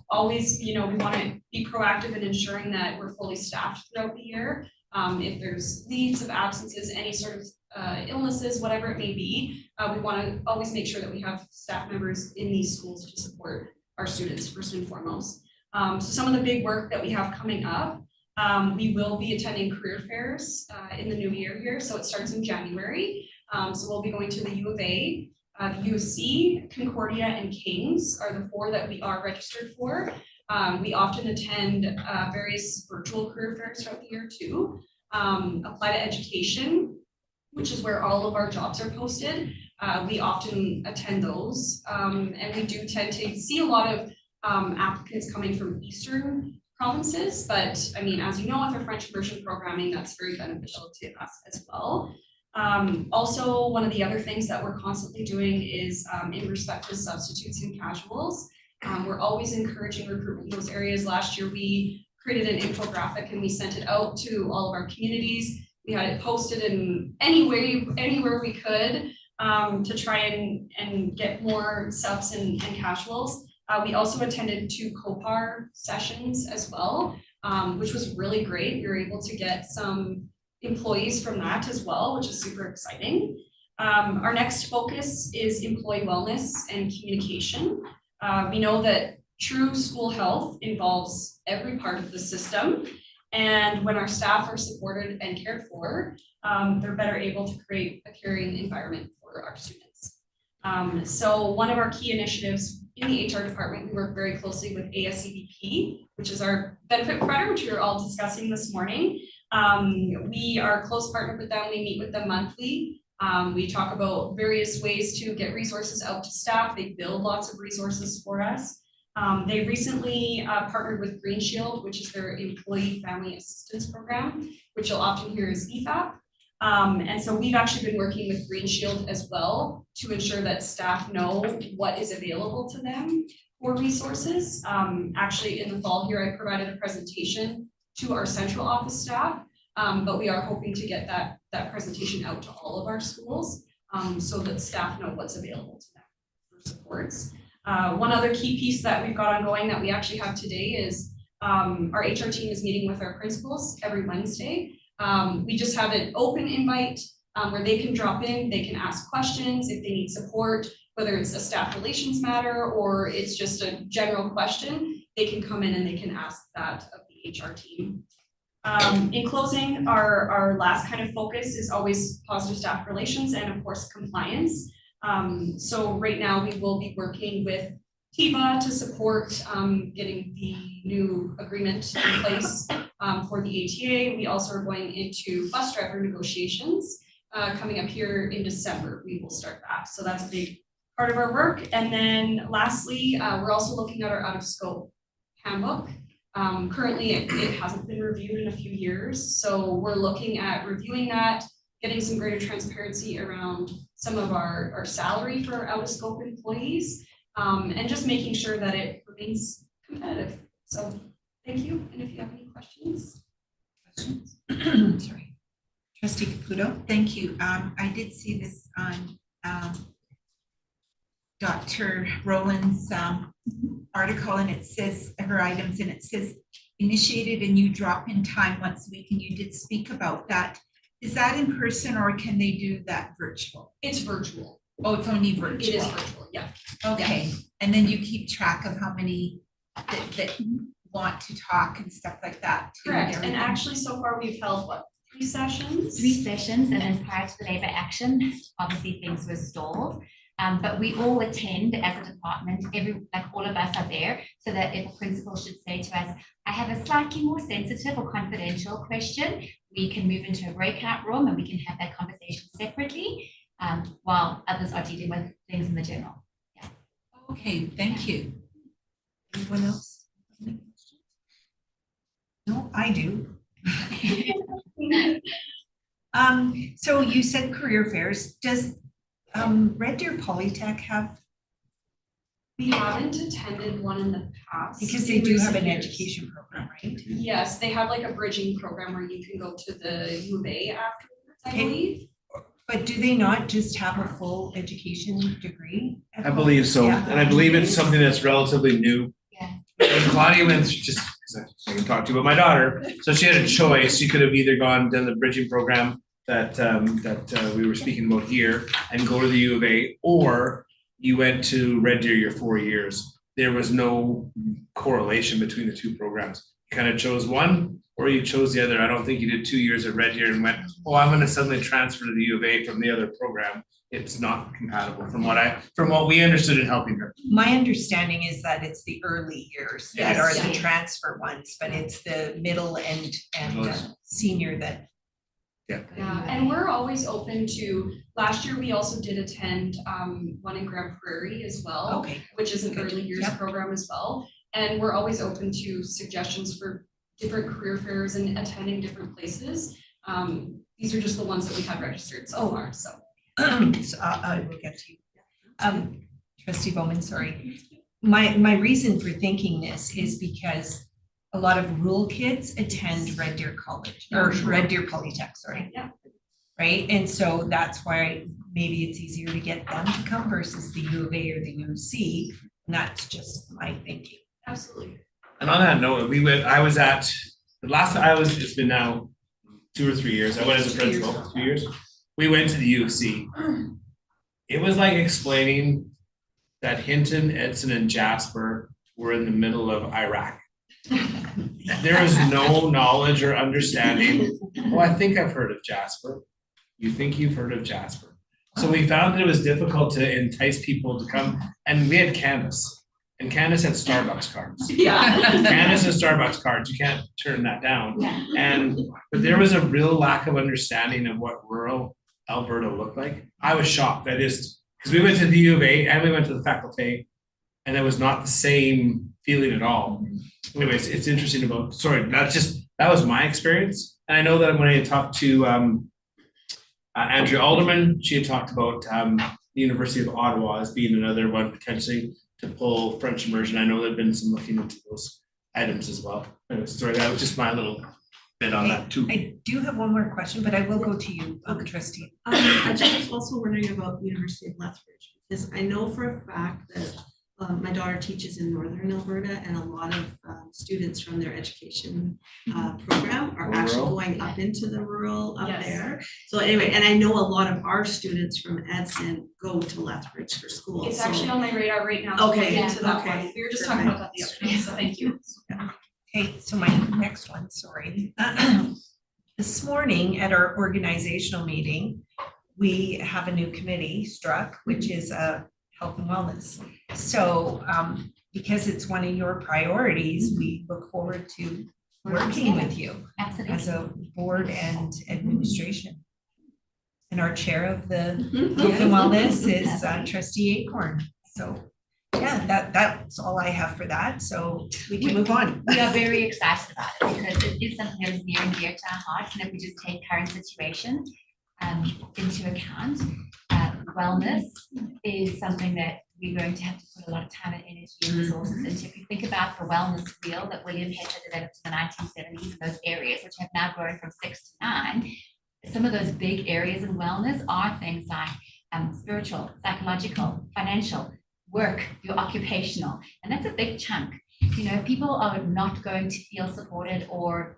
Always, we want to be proactive in ensuring that we're fully staffed throughout the year. If there's leaves of absences, any sort of illnesses, whatever it may be, we want to always make sure that we have staff members in these schools to support our students first and foremost. So some of the big work that we have coming up, we will be attending career fairs in the new year here. So it starts in January. So we'll be going to the U of A, the U of C, Concordia, and King's are the 4 that we are registered for. We often attend various virtual career fairs throughout the year too. Apply to Education, which is where all of our jobs are posted. We often attend those, and we do tend to see a lot of applicants coming from Eastern provinces, but I mean, as you know, with our French immersion programming, that's very beneficial to us as well. Also, one of the other things that we're constantly doing is in respect to substitutes and casuals. We're always encouraging recruitment in those areas. Last year, we created an infographic and we sent it out to all of our communities. We had it posted in anywhere we could to try and get more subs and casuals. We also attended 2 COPAR sessions as well, which was really great. We were able to get some employees from that as well, which is super exciting. Our next focus is employee wellness and communication. We know that true school health involves every part of the system. And when our staff are supported and cared for, they're better able to create a caring environment for our students. So one of our key initiatives in the HR department, we work very closely with ASCBP, which is our benefit provider, which we were all discussing this morning. We are a close partner with them. We meet with them monthly. We talk about various ways to get resources out to staff. They build lots of resources for us. They recently partnered with Green Shield, which is their employee family assistance program, which you'll often hear as EFAP. And so we've actually been working with Green Shield as well to ensure that staff know what is available to them for resources. Actually, in the fall here, I provided a presentation to our central office staff, but we are hoping to get that presentation out to all of our schools so that staff know what's available to them for supports. One other key piece that we've got ongoing that we actually have today is our HR team is meeting with our principals every Wednesday. We just have an open invite where they can drop in, they can ask questions if they need support, whether it's a staff relations matter or it's just a general question, they can come in and they can ask that of the HR team. In closing, our last kind of focus is always positive staff relations and of course compliance. So right now we will be working with TIBA to support getting the new agreement in place for the ATA. We also are going into bus driver negotiations coming up here in December. We will start that. So that's a big part of our work. And then lastly, we're also looking at our out of scope handbook. Currently it hasn't been reviewed in a few years. So we're looking at reviewing that, getting some greater transparency around some of our salary for our out of scope employees, and just making sure that it remains competitive. So thank you. And if you have any questions. Sorry. Trustee Caputo, thank you. I did see this on Dr. Rowland's article, and it says her items, and it says initiated a new drop-in time once a week, and you did speak about that. Is that in person or can they do that virtual? It's virtual. Oh, it's only virtual? It is virtual, yeah. Okay, yeah. And then you keep track of how many that want to talk and stuff like that too? Correct, and actually so far we've held what, 3 sessions? 3 sessions, and then prior to the labor action, obviously things were stalled. But we all attend as a department, like all of us are there, so that if a principal should say to us, I have a slightly more sensitive or confidential question, we can move into a breakout room and we can have that conversation separately while others are dealing with things in the general. Yeah. Okay, thank you. Anyone else? No, I do. So you said career fairs. Does Red Deer Polytech have? We haven't attended one in the past. Because they do have an education program, right? Yes, they have like a bridging program where you can go to the U of A afterwards, I believe. But do they not just have a full education degree? I believe so, Yeah. and I believe it's something that's relatively new. Yeah. And Claudia went through, just because I can talk to you about my daughter, so she had a choice. She could have either done the bridging program that we were speaking about here and go to the U of A, or you went to Red Deer your 4 years. There was no correlation between the 2 programs. You kind of chose one or you chose the other. I don't think you did 2 years at Red Deer and went, oh, I'm going to suddenly transfer to the U of A from the other program. It's not compatible from what we understood in helping her. My understanding is that it's the early years that are the transfer ones, but it's the middle and senior that. Yeah, and we're always open to, last year we also did attend one in Grand Prairie as well, which is an early years program as well. And we're always open to suggestions for different career fairs and attending different places. These are just the ones that we have registered so far, so. So I will get to you. Trustee Bowman, sorry. My reason for thinking this is because a lot of rural kids attend Red Deer College, or Red Deer Polytech, sorry. Yeah. Right, and so that's why maybe it's easier to get them to come versus the U of A or the U of C, and that's just my thinking. Absolutely. And on that note, the last time it's been now 2 or 3 years, I went as a principal, 2 years. We went to the U of C. It was like explaining that Hinton, Edson, and Jasper were in the middle of Iraq. There was no knowledge or understanding. Oh, I think I've heard of Jasper. You think you've heard of Jasper. So we found that it was difficult to entice people to come, and we had Candace, and Candace had Starbucks cards. Yeah. Candace has Starbucks cards, you can't turn that down. But there was a real lack of understanding of what rural Alberta looked like. I was shocked. Because we went to the U of A and we went to the faculty, and it was not the same feeling at all. Anyways, it's interesting that was my experience. And I know that when I talked to Andrea Alderman, she had talked about the University of Ottawa as being another one potentially to pull French immersion. I know there have been some looking into those items as well. Anyways, sorry, that was just my little bit on that too. I do have one more question, but I will go to you, trustee. I just was also wondering about University of Lethbridge, because I know for a fact that my daughter teaches in Northern Alberta, and a lot of students from their education program are actually going up into the rural up there. So anyway, and I know a lot of our students from Edson go to Lethbridge for school. It's actually on my radar right now. Okay, To into that okay. one. We were just talking about that the other day, so thank you. Okay, so my next one, sorry. This morning at our organizational meeting, we have a new committee struck, which is health and wellness. So because it's one of your priorities, we look forward to working with you as a board and administration. And our chair of the health and wellness is trustee Acorn. So yeah, that's all I have for that. So we can move on. We are very excited about it because it is something that is near and dear to our hearts. And if we just take current situation into account, wellness is something that we're going to have to put a lot of time and energy and resources into. If you think about the wellness wheel that William Hester developed in the 1970s in those areas, which have now grown from 6 to 9, some of those big areas in wellness are things like spiritual, psychological, financial, work, your occupational, and that's a big chunk. You know, if people are not going to feel supported or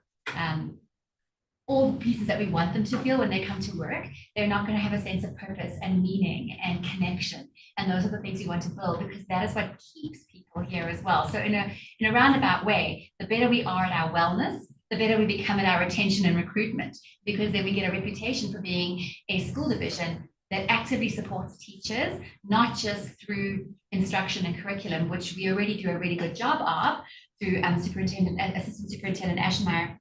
all the pieces that we want them to feel when they come to work, they're not going to have a sense of purpose and meaning and connection. And those are the things we want to build, because that is what keeps people here as well. So in a roundabout way, the better we are at our wellness, the better we become at our retention and recruitment, because then we get a reputation for being a school division that actively supports teachers, not just through instruction and curriculum, which we already do a really good job of through Assistant Superintendent Aschenmeyer,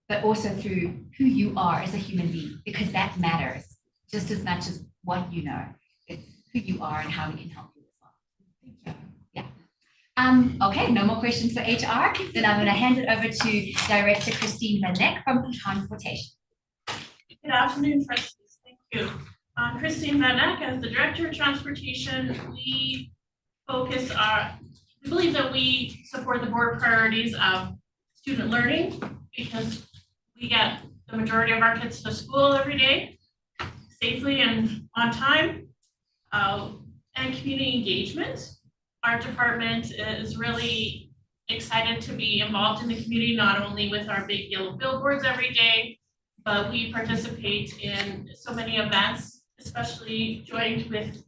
but also through who you are as a human being, because that matters just as much as what you know. It's who you are and how we can help you as well. So, yeah. Okay, no more questions for HR. Then I'm going to hand it over to Director Christine Van Neck from Transportation. Good afternoon, trustees. Thank you. Christine Van Neck, as the Director of Transportation, we believe that we support the board priorities of student learning, because we get the majority of our kids to school every day safely and on time, and community engagement. Our department is really excited to be involved in the community, not only with our big yellow billboards every day, but we participate in so many events, especially joined with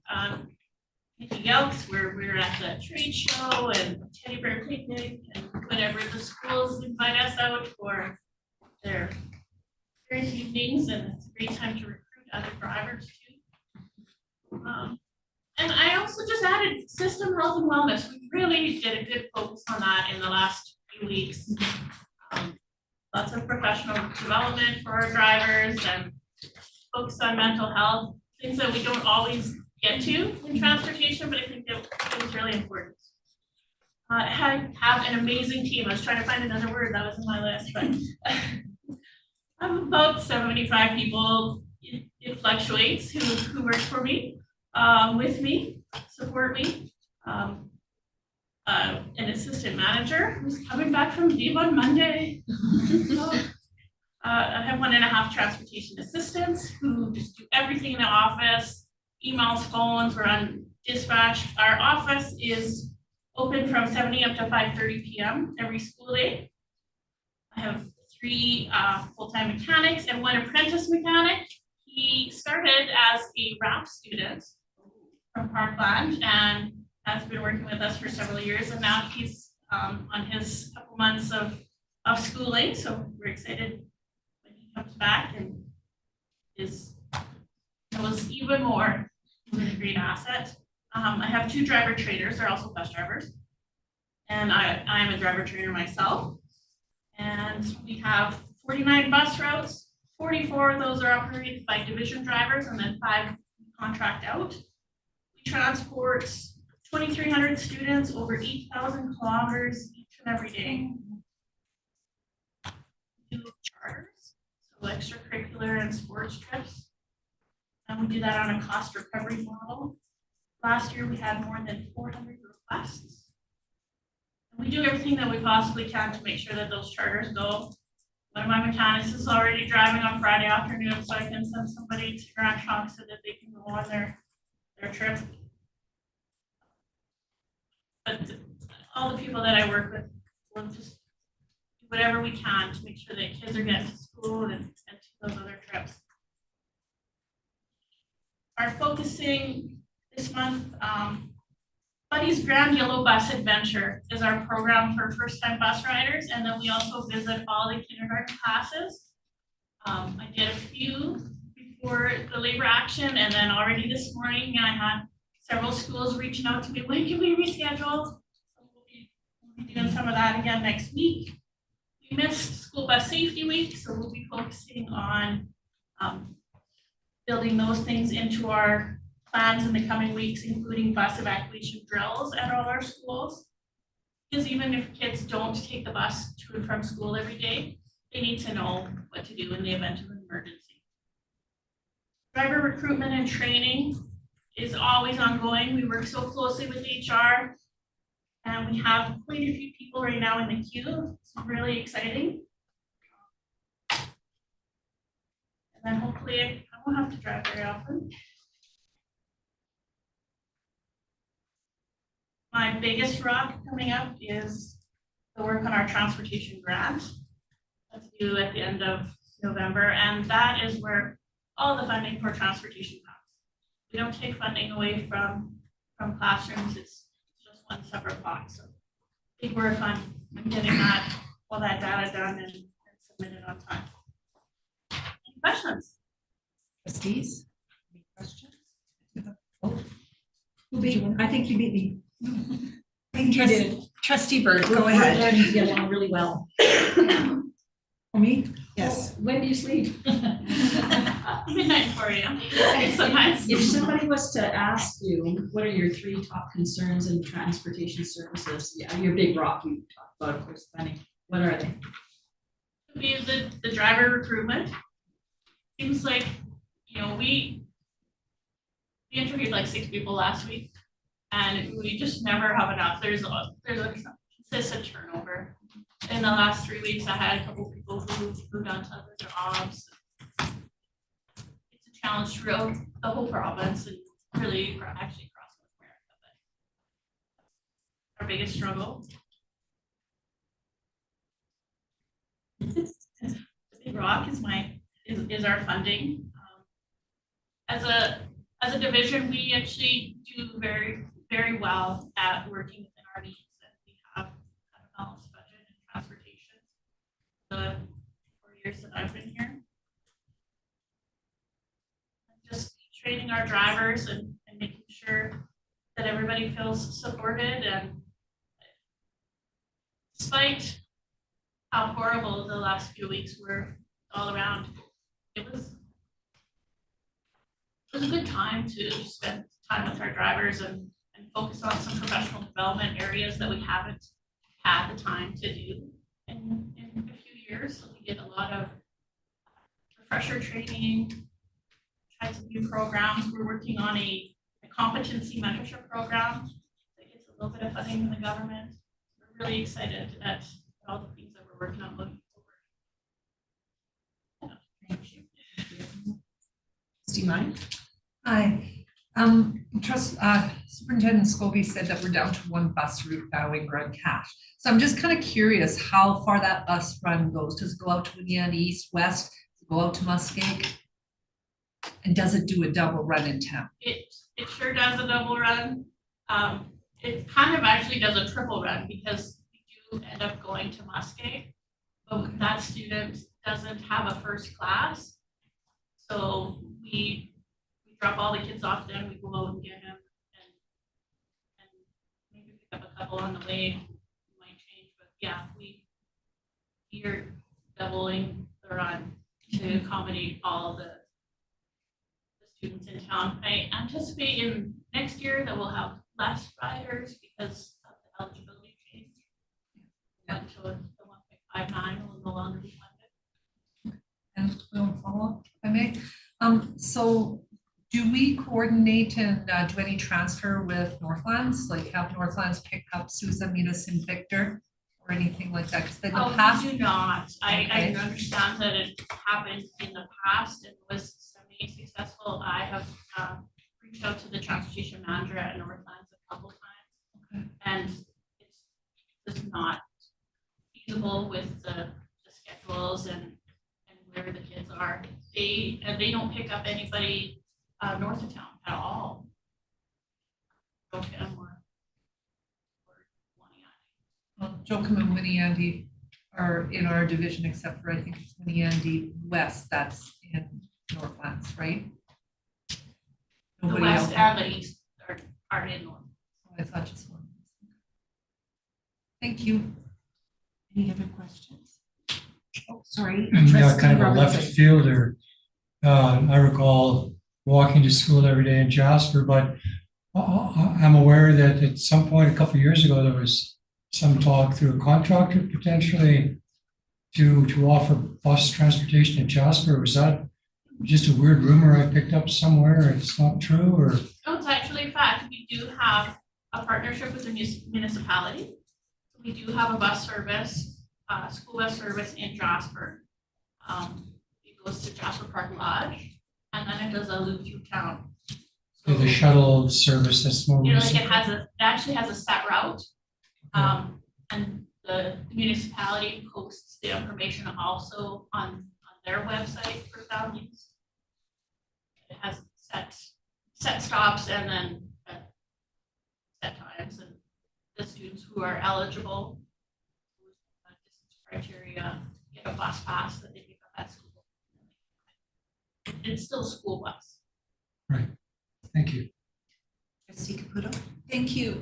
Nikki Yelks, where we're at the trade show and teddy bear picnic, and whenever the schools invite us out for their parent evenings, and it's a great time to recruit other drivers too. And I also just added system health and wellness. We really did a good focus on that in the last few weeks. Lots of professional development for our drivers and focus on mental health, things that we don't always get to in transportation, but I think that is really important. Have an amazing team. I was trying to find another word that was in my list, but I have about 75 people, it fluctuates, who work for me, with me, support me. An assistant manager who's coming back from leave on Monday. I have 1.5 transportation assistants who just do everything in the office, emails, phones, we're on dispatch. Our office is open from 7 a.m. to 5:30 p.m. every school day. I have 3 full-time mechanics and 1 apprentice mechanic. He started as a RAP student from Parkland and has been working with us for several years, and now he's on his couple months of schooling, so we're excited when he comes back and knows even more. He's a great asset. I have 2 driver trainers, they're also bus drivers, and I'm a driver trainer myself. And we have 49 bus routes, 44 of those are operated by division drivers, and then 5 contract out. We transport 2,300 students over 8,000 kilometers each and every day. We do charters, so extracurricular and sports trips. And we do that on a cost recovery model. Last year we had more than 400 requests. And we do everything that we possibly can to make sure that those charters go. One of my mechanics is already driving on Friday afternoon, so I can send somebody to Grand Trunk so that they can go on their trip. But all the people that I work with will just do whatever we can to make sure that kids are getting to school and to those other trips. Our focusing this month, Buddy's Grand Yellow Bus Adventure is our program for first-time bus riders, and then we also visit all the kindergarten classes. I did a few before the labor action, and then already this morning I had several schools reaching out to me, when can we reschedule? So we'll be doing some of that again next week. We missed School Bus Safety Week, so we'll be focusing on building those things into our plans in the coming weeks, including bus evacuation drills at all our schools. Because even if kids don't take the bus to and from school every day, they need to know what to do in the event of an emergency. Driver recruitment and training is always ongoing. We work so closely with HR, and we have quite a few people right now in the queue. It's really exciting. And then hopefully I won't have to drive very often. My biggest rock coming up is the work on our transportation grant. That's due at the end of November, and that is where all the funding for transportation comes. We don't take funding away from classrooms, it's just one separate box. So big work on getting all that data done and submitted on time. Any questions? Trustees, any questions? Oh, I think you beat me. I think you did. Trustee Bird, go ahead. We're learning to get along really well. For me? Yes. When do you sleep? Midnight for you. Sometimes. If somebody was to ask you, what are your 3 top concerns in transportation services? Yeah, your big rock you talked about, of course, planning. What are they? Be the driver recruitment. Seems like, we interviewed like 6 people last week, and we just never have enough. There's a consistent turnover. In the last 3 weeks, I had a couple people who moved on to other jobs. It's a challenge throughout the whole province and really actually across North America. But our biggest struggle. The big rock is our funding. As a division, we actually do very, very well at working within our needs, and we have a balanced budget and transportation the 4 years that I've been here. Just training our drivers and making sure that everybody feels supported, and despite how horrible the last few weeks were all around, it was a good time to spend time with our drivers and focus on some professional development areas that we haven't had the time to do in a few years. So we get a lot of refresher training, tried some new programs. We're working on a competency mentorship program that gets a little bit of funding from the government. We're really excited at all the things that we're working on looking forward. Thank you. Trustee Mine? Hi. Superintendent Scobie said that we're down to one bus route now in Grand Cache. So I'm just kind of curious how far that bus run goes. Does it go out to Winniana East, West? Does it go out to Muskeg? And does it do a double run in town? It sure does a double run. It kind of actually does a triple run because we do end up going to Muskeg, but that student doesn't have a first class. So we drop all the kids off then, we go out and get them and maybe pick up a couple on the way. We might change, but yeah, we're doubling the run to accommodate all the students in town. I anticipate in next year that we'll have less riders because of the eligibility change. Went to the 1.59 will no longer be funded. And we'll follow up, if I may. So do we coordinate and do any transfer with Northlands? Like have Northlands pick up Susan, Munis, and Victor or anything like that? Because in the past. We do not. I understand that it happened in the past and was semi-successful. I have reached out to the transportation manager at Northlands a couple times. And it's just not feasible with the schedules and where the kids are. They don't pick up anybody north of town at all. Joachim or Joachim and Winniandy are in our division, except for I think it's Winniandy West, that's in Northlands, right? The Nobody west else. and the east are in North. I thought just one. Thank you. Any other questions? Oh, sorry. And Trustee kind of a left Robinson. fielder. I recall walking to school every day in Jasper, but I'm aware that at some point a couple of years ago, there was some talk through a contractor potentially to offer bus transportation in Jasper. Was that just a weird rumor I picked up somewhere? It's not true, or? No, it's actually a fact. We do have a partnership with the municipality. We do have a bus service, school bus service in Jasper. It goes to Jasper Park Lodge, and then it does a loop through town. So the shuttle service that's more You know, like recent? it actually has a set route. And the municipality posts the information also on their website for families. It has set stops and then set times, and the students who are eligible with distance criteria get a bus pass that they pick up at school. It's still a school bus. Right, thank you. Trustee Caputo. Thank you.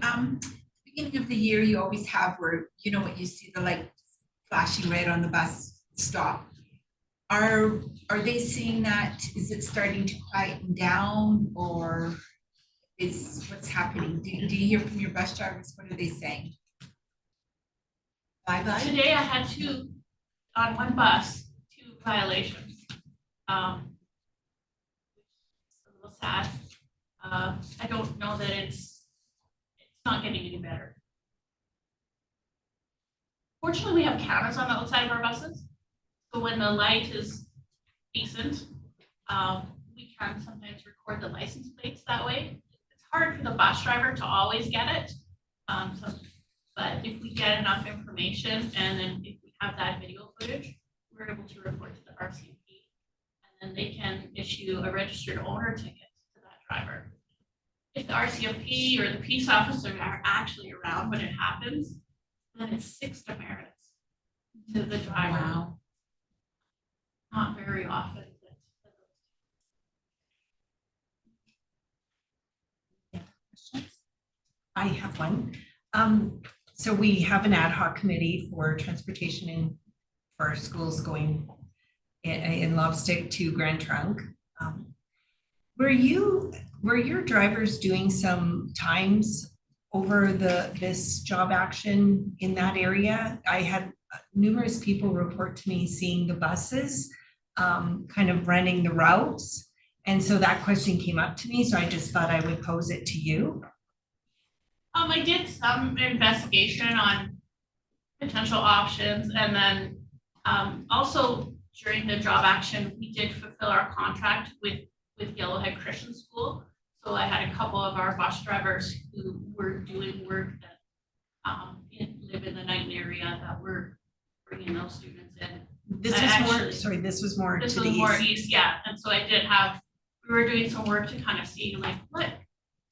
Beginning of the year, you always have where, you know, what you see the light flashing red on the bus stop. Are they seeing that? Is it starting to quieten down, or is what's happening? Do you hear from your bus drivers? What are they saying? Bye-bye? Today I had on one bus, 2 violations. It's a little sad. I don't know that it's not getting any better. Fortunately, we have cameras on the outside of our buses. So when the light is decent, we can sometimes record the license plates that way. It's hard for the bus driver to always get it. But if we get enough information and then if we have that video footage, we're able to report to the RCMP. And then they can issue a registered owner ticket to that driver. If the RCMP or the peace officer are actually around when it happens, then it's 6 demerits to the driver. Wow. Not very often. I have one. So we have an ad hoc committee for transportation for our schools going in Lobstick to Grand Trunk. Were your drivers doing some times over this job action in that area? I had numerous people report to me seeing the buses kind of running the routes. And so that question came up to me, so I just thought I would pose it to you. I did some investigation on potential options, and then also during the job action, we did fulfill our contract with Yellowhead Christian School. So I had a couple of our bus drivers who were doing work that live in the Knighton area that were bringing those students in. This was more to This the was more east. east, yeah, and so we were doing some work to kind of see like, what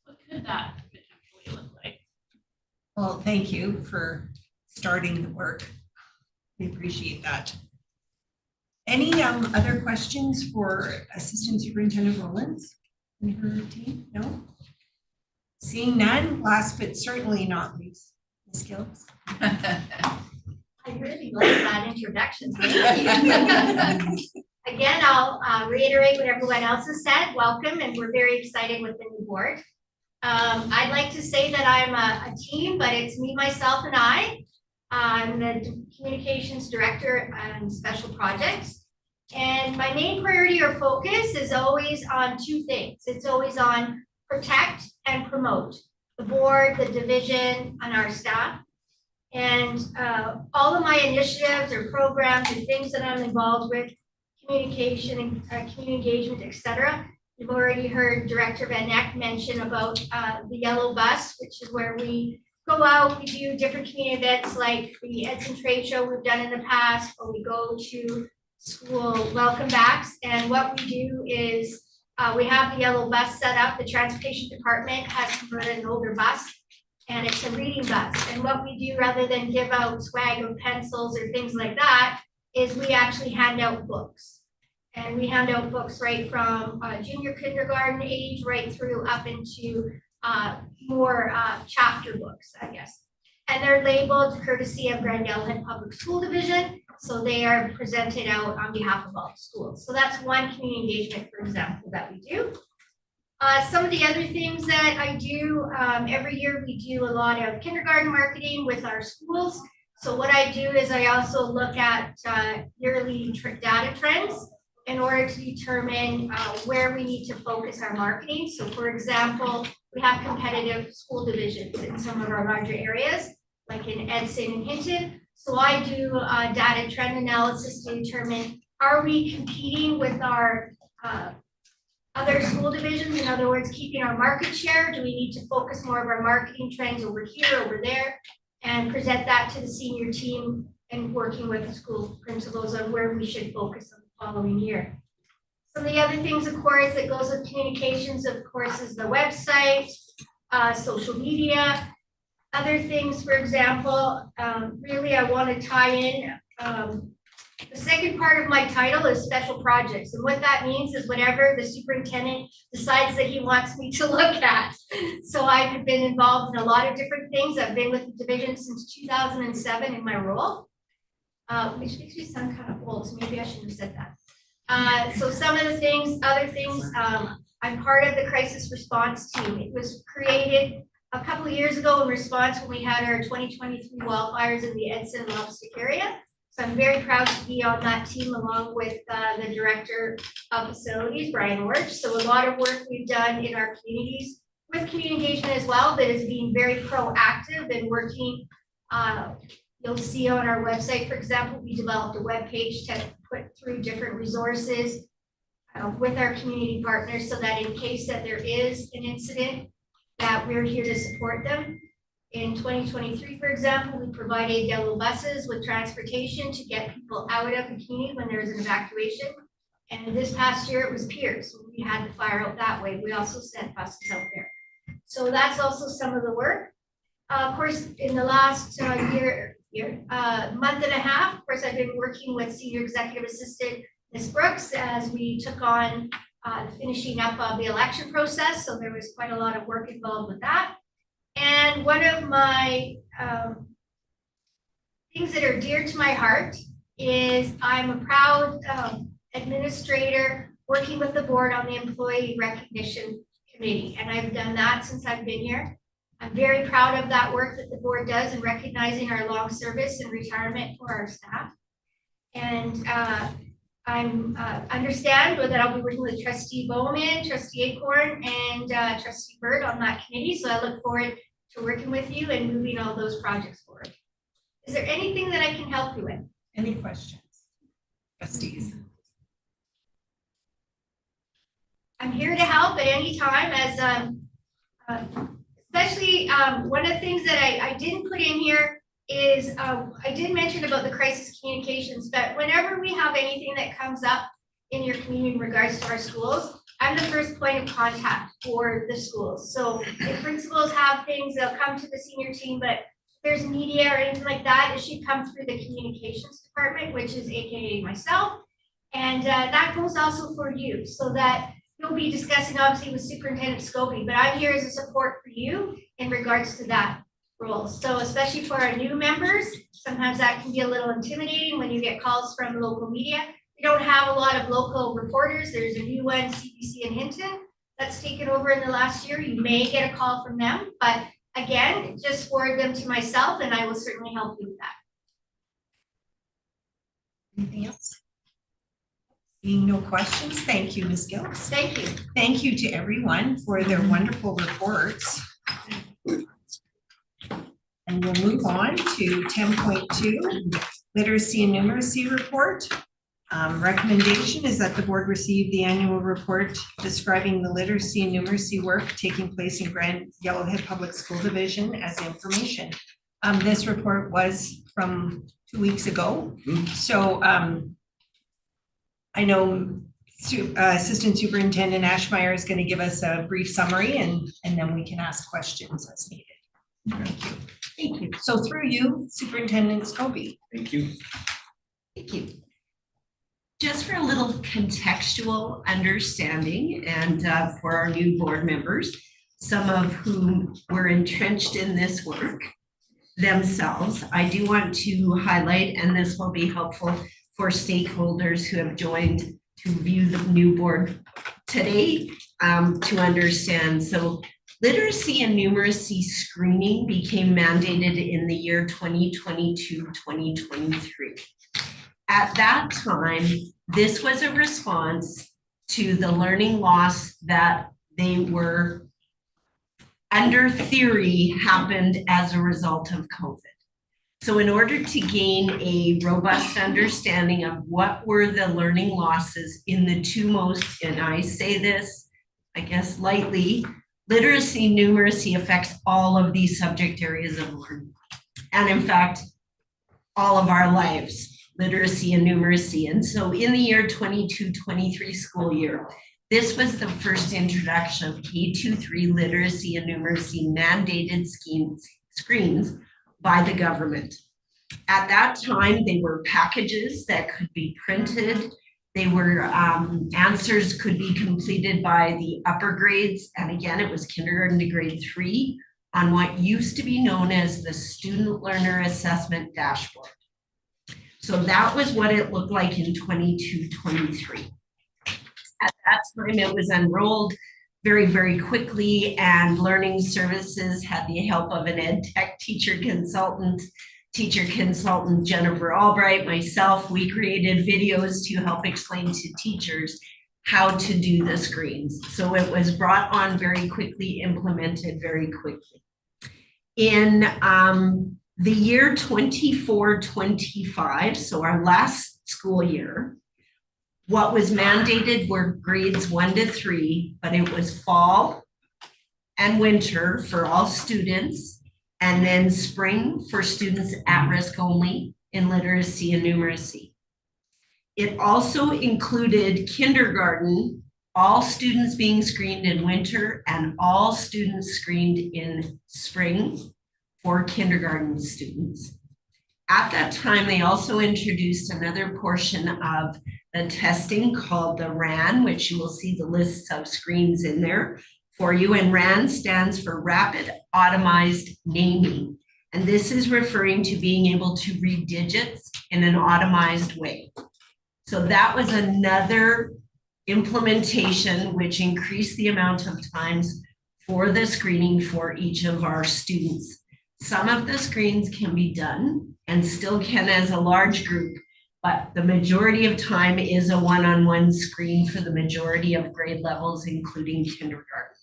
could that potentially look like? Well, thank you for starting the work. We appreciate that. Any other questions for Assistant Superintendent Rollins and her team? No? Seeing none, last but certainly not least, Ms. Gills. I really like that introduction. Thank you. Again, I'll reiterate what everyone else has said. Welcome, and we're very excited with the new board. I'd like to say that I'm a team, but it's me, myself, and I. I'm the communications director and special projects. And my main priority or focus is always on two things. It's always on protect and promote the board, the division, and our staff. And all of my initiatives or programs and things that I'm involved with, communication and community engagement, etc. You've already heard Director Van Eck mention about the yellow bus, which is where we go out, we do different community events like the Edson Trade Show we've done in the past, or we go to school welcome backs. And what we do is we have the yellow bus set up. The transportation department has converted an older bus, and it's a reading bus. And what we do, rather than give out swag of pencils or things like that, is we actually hand out books. And we hand out books right from junior kindergarten age right through up into more chapter books, I guess. And they're labeled courtesy of Grand Yellowhead Public School Division. So they are presented out on behalf of all the schools. So that's one community engagement, for example, that we do. Some of the other things that I do, every year we do a lot of kindergarten marketing with our schools. So what I do is I also look at yearly data trends in order to determine where we need to focus our marketing. So for example, we have competitive school divisions in some of our larger areas, like in Edson and Hinton. So I do data trend analysis to determine, are we competing with our other school divisions? In other words, keeping our market share? Do we need to focus more of our marketing trends over here, over there, and present that to the senior team and working with the school principals on where we should focus on the following year? Some of the other things, of course, that goes with communications, of course, is the website, social media. Other things, for example, really I want to tie in, the second part of my title is special projects. And what that means is whatever the superintendent decides that he wants me to look at. So I've been involved in a lot of different things. I've been with the division since 2007 in my role, which makes me sound kind of old, so maybe I shouldn't have said that. So some of the things, other things, I'm part of the crisis response team. It was created a couple of years ago in response when we had our 2023 wildfires in the Edson and Lobstick area. So I'm very proud to be on that team along with the Director of Facilities, Brian Orch. So a lot of work we've done in our communities with community engagement as well, that is being very proactive and working. You'll see on our website, for example, we developed a web page to put through different resources with our community partners so that in case that there is an incident, that we're here to support them. In 2023, for example, we provided yellow buses with transportation to get people out of the community when there was an evacuation. And this past year, it was peers. So we had the fire out that way. We also sent buses out there. So that's also some of the work. Of course, in the last month and a half, of course, I've been working with Senior Executive Assistant Ms. Brooks as we took on finishing up the election process. So there was quite a lot of work involved with that. And one of my things that are dear to my heart is I'm a proud administrator working with the board on the Employee Recognition Committee. And I've done that since I've been here. I'm very proud of that work that the board does in recognizing our long service and retirement for our staff. And understand that I'll be working with trustee Bowman, trustee Acorn, and trustee Bird on that committee, so I look forward to working with you and moving all those projects forward. Is there anything that I can help you with? Any questions? Trustees? I'm here to help at any time as, especially, one of the things that I didn't put in here is, I did mention about the crisis communications, but whenever we have anything that comes up in your community in regards to our schools, I'm the first point of contact for the schools. So if principals have things, they'll come to the senior team, but if there's media or anything like that, it should come through the communications department, which is AKA myself. And that goes also for you, so that you'll be discussing obviously with Superintendent Scobie, but I'm here as a support for you in regards to that role. So especially for our new members, sometimes that can be a little intimidating when you get calls from local media. We don't have a lot of local reporters. There's a new one, CBC in Hinton, that's taken over in the last year. You may get a call from them, but again, just forward them to myself and I will certainly help you with that. Anything else? Seeing no questions, thank you, Ms. Gilks. Thank you. Thank you to everyone for their wonderful reports. And we'll move on to 10.2, Literacy and Numeracy Report. Recommendation is that the board receive the annual report describing the literacy and numeracy work taking place in Grand Yellowhead Public School Division as information. This report was from 2 weeks ago. So I know Assistant Superintendent Ashmeyer is going to give us a brief summary and then we can ask questions as needed. Thank you. Thank you. So through you, Superintendent Scobie. Thank you. Thank you. Just for a little contextual understanding and for our new board members, some of whom were entrenched in this work themselves, I do want to highlight, and this will be helpful for stakeholders who have joined to view the new board today to understand. So literacy and numeracy screening became mandated in the year 2022-2023. At that time, this was a response to the learning loss that they were under theory happened as a result of COVID. So in order to gain a robust understanding of what were the learning losses in the two most, and I say this, I guess lightly, literacy, numeracy affects all of these subject areas of learning. And in fact, all of our lives, literacy and numeracy. And so in the year 22-23 school year, this was the first introduction of K-3 literacy and numeracy mandated screens by the government. At that time, they were packages that could be printed. They were answers could be completed by the upper grades. And again, it was kindergarten to grade 3 on what used to be known as the Student Learner Assessment Dashboard. So that was what it looked like in 22-23. At that time, it was unrolled very, very quickly, and Learning Services had the help of an ed tech teacher consultant Jennifer Albright, myself. We created videos to help explain to teachers how to do the screens. So it was brought on very quickly, implemented very quickly. In the year 24-25, so our last school year, what was mandated were grades 1 to 3, but it was fall and winter for all students, and then spring for students at risk only in literacy and numeracy. It also included kindergarten, all students being screened in winter and all students screened in spring for kindergarten students. At that time, they also introduced another portion of the testing called the RAN, which you will see the lists of screens in there for you. And RAN stands for Rapid Automized Naming. And this is referring to being able to read digits in an automized way. So that was another implementation which increased the amount of times for the screening for each of our students. Some of the screens can be done and still can as a large group but the majority of time is a one-on-one screen for the majority of grade levels, including kindergarten.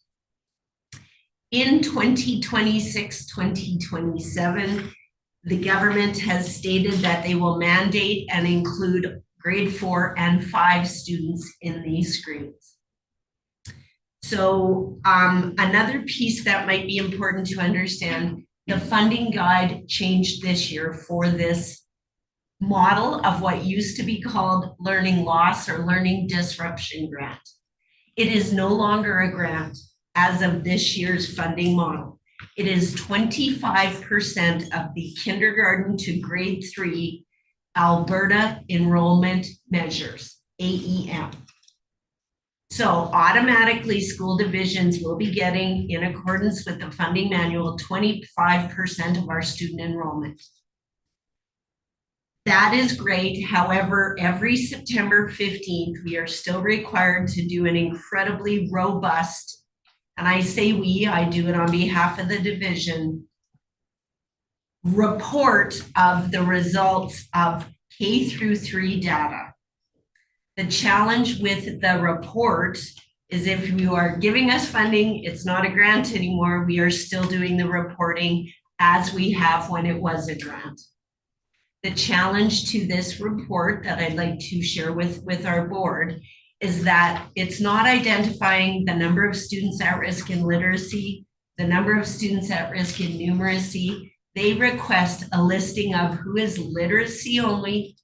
In 2026, 2027, the government has stated that they will mandate and include grade 4 and 5 students in these screens. So another piece that might be important to understand, the funding guide changed this year for this model of what used to be called learning loss or learning disruption grant. It is no longer a grant as of this year's funding model. It is 25% of the kindergarten to grade 3 Alberta enrollment measures, AEM. So automatically school divisions will be getting, in accordance with the funding manual, 25% of our student enrollment. That is great. However, every September 15th, we are still required to do an incredibly robust, and I say we, I do it on behalf of the division, report of the results of K through 3 data. The challenge with the report is if you are giving us funding, it's not a grant anymore, we are still doing the reporting as we have when it was a grant. The challenge to this report that I'd like to share with our board is that it's not identifying the number of students at risk in literacy, the number of students at risk in numeracy. They request a listing of who is literacy only,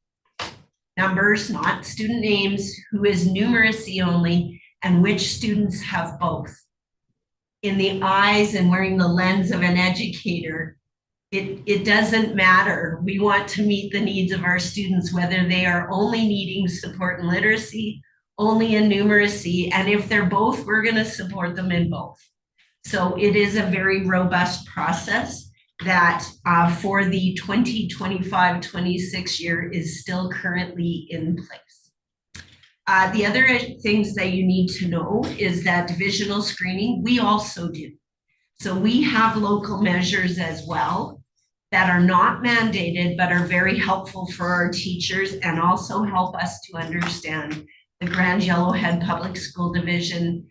numbers, not student names, who is numeracy only, and which students have both. In the eyes and wearing the lens of an educator, it doesn't matter. We want to meet the needs of our students, whether they are only needing support in literacy, only in numeracy, and if they're both, we're going to support them in both. So it is a very robust process that for the 2025-26 year is still currently in place. The other things that you need to know is that divisional screening, we also do. So we have local measures as well that are not mandated, but are very helpful for our teachers and also help us to understand the Grand Yellowhead Public School Division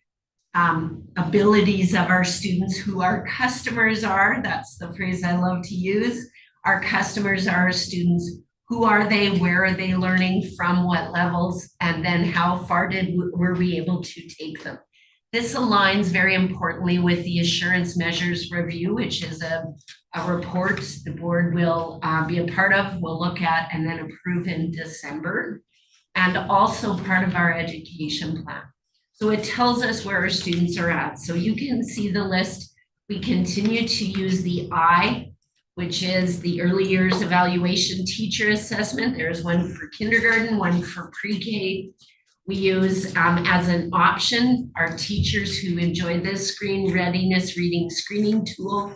abilities of our students, who our customers are. That's the phrase I love to use. Our customers are our students. Who are they? Where are they learning from? What levels? And then how far were we able to take them? This aligns very importantly with the assurance measures review, which is a report the board will be a part of, will look at and then approve in December, and also part of our education plan. So it tells us where our students are at. So you can see the list. We continue to use the I, which is the early years evaluation teacher assessment. There's one for kindergarten, one for pre-K. We use as an option our teachers who enjoy this screen readiness reading screening tool.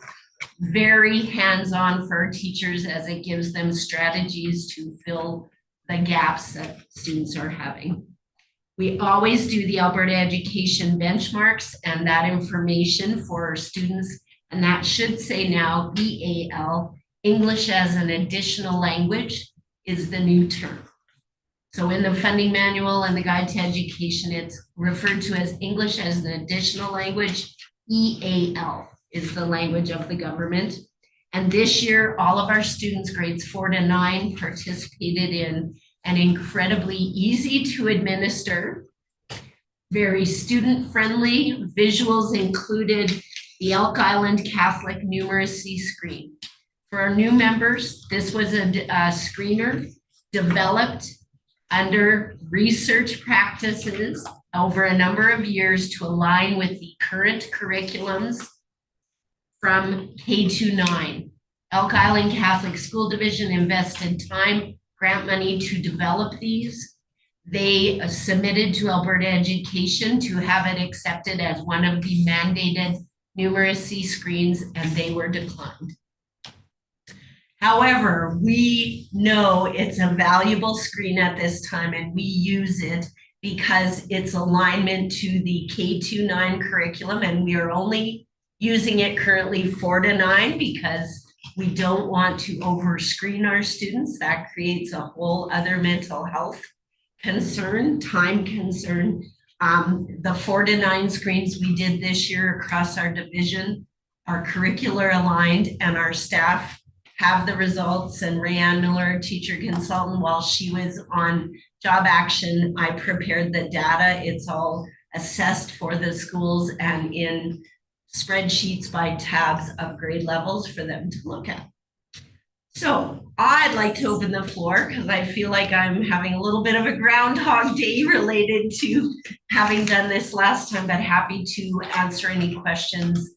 Very hands-on for our teachers as it gives them strategies to fill the gaps that students are having. We always do the Alberta education benchmarks and that information for our students, and that should say now EAL, English as an additional language, is the new term. So in the funding manual and the guide to education, it's referred to as English as an additional language. EAL is the language of the government. And this year, all of our students, grades 4 to 9, participated in an incredibly easy to administer, very student-friendly, visuals included the Elk Island Catholic numeracy screen. For our new members, this was a screener developed under research practices over a number of years to align with the current curriculums from K-9. Elk Island Catholic School Division invested time, grant money to develop these. They submitted to Alberta Education to have it accepted as one of the mandated numeracy screens, and they were declined. However, we know it's a valuable screen at this time, and we use it because it's alignment to the K-9 curriculum, and we are only using it currently 4 to 9 because We don't want to overscreen our students. That creates a whole other mental health concern, time concern. The 4 to 9 screens we did this year across our division are curricular aligned, and our staff have the results. And Rayanne Miller, teacher consultant, while she was on job action, I prepared the data. It's all assessed for the schools and in spreadsheets by tabs of grade levels for them to look at. So I'd like to open the floor because I feel like I'm having a little bit of a Groundhog Day related to having done this last time, but happy to answer any questions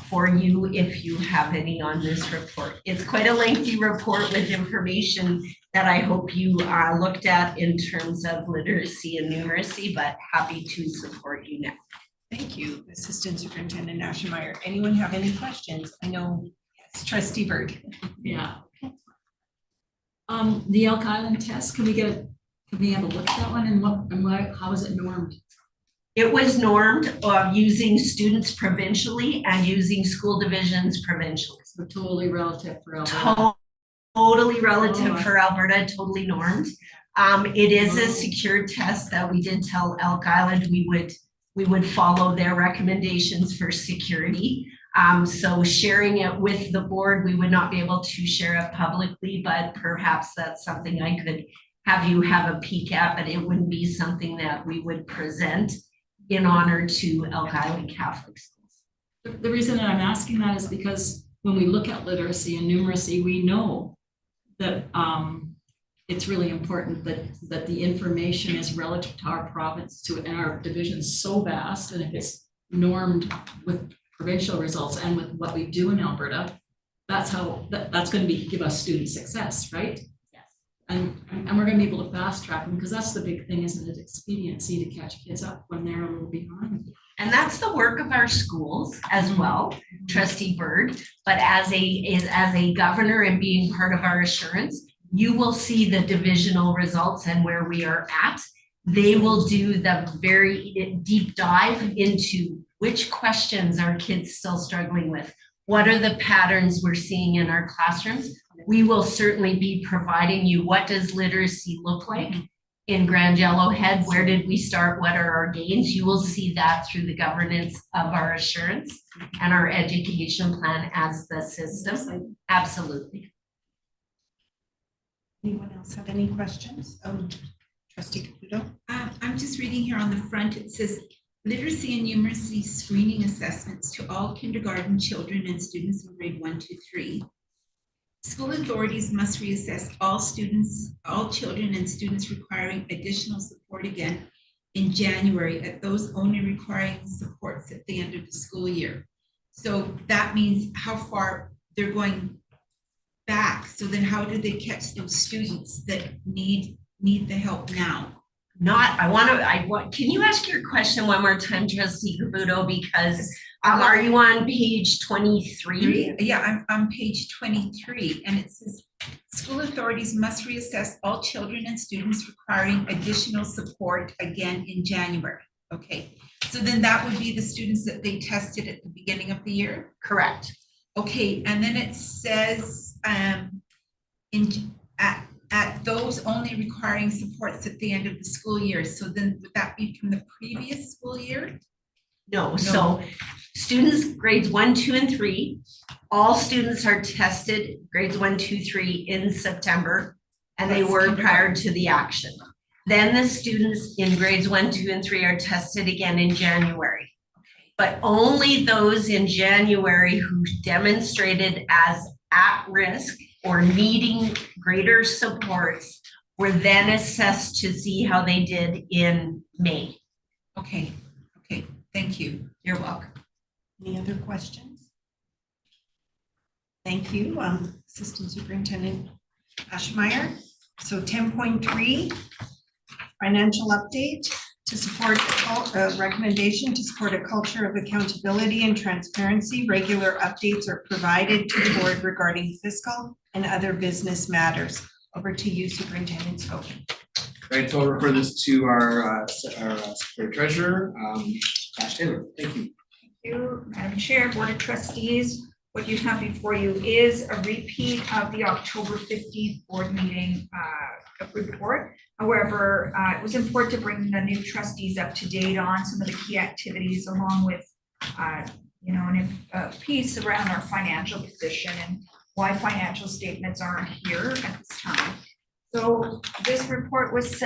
for you if you have any on this report. It's quite a lengthy report with information that I hope you looked at in terms of literacy and numeracy, but happy to support you now. Thank you, Assistant Superintendent Aschmeyer. Anyone have any questions? I know, yes, Trustee Bird. Yeah. The Elk Island test, can we have a look at that one and how is it normed? It was normed using students provincially and using school divisions provincially. So totally relative for Alberta. Totally relative for Alberta, totally normed. It is a secure test that we did tell Elk Island we would follow their recommendations for security. So sharing it with the board, we would not be able to share it publicly, but perhaps that's something I could have you have a peek at, but it wouldn't be something that we would present in honor to Elk Island Catholic Schools. The reason that I'm asking that is because when we look at literacy and numeracy, we know that it's really important that the information is relative to our province and our division is so vast, and if it's normed with provincial results and with what we do in Alberta, that's going to give us student success, right? Yes. And we're going to be able to fast track them because that's the big thing, isn't it? Expediency to catch kids up when they're a little behind. And that's the work of our schools as well, Trustee Bird. But as a governor and being part of our assurance, you will see the divisional results and where we are at. They will do the very deep dive into which questions are kids still struggling with. What are the patterns we're seeing in our classrooms? We will certainly be providing you what does literacy look like in Grand Yellowhead? Where did we start? What are our gains? You will see that through the governance of our assurance and our education plan as the system. Absolutely. Anyone else have any questions? Trustee Caputo. I'm just reading here on the front, it says literacy and numeracy screening assessments to all kindergarten children and students in grade 1 to 3. School authorities must reassess all children and students requiring additional support again in January at those only requiring supports at the end of the school year. So that means how far they're going back. So then how do they catch those students that need the help now? Can you ask your question one more time, Trustee Caputo, because are you on page 23? Yeah, I'm on page 23, and it says school authorities must reassess all children and students requiring additional support again in January. Okay, so then that would be the students that they tested at the beginning of the year? Correct. Okay, and then it says at those only requiring supports at the end of the school year. So then would that be from the previous school year? No. So students grades 1, 2, and 3, all students are tested grades 1, 2, 3 in September, and they were prior to the action. Then the students in grades 1, 2, and 3 are tested again in January. But only those in January who demonstrated as at risk or needing greater supports were then assessed to see how they did in May. Okay, thank you. You're welcome. Any other questions? Thank you, Assistant Superintendent Aschmeyer. So 10.3, financial update to support a recommendation to support a culture of accountability and transparency. Regular updates are provided to the board regarding fiscal and other business matters. Over to you, Superintendent Scobie. Right, so I'll refer this to our Secretary Treasurer, Ash Taylor. Thank you. Thank you, Madam Chair, Board of Trustees. what you have before you is a repeat of the October 15th board meeting report. However, it was important to bring the new trustees up to date on some of the key activities along with, a piece around our financial position and why financial statements aren't here at this time. So this report was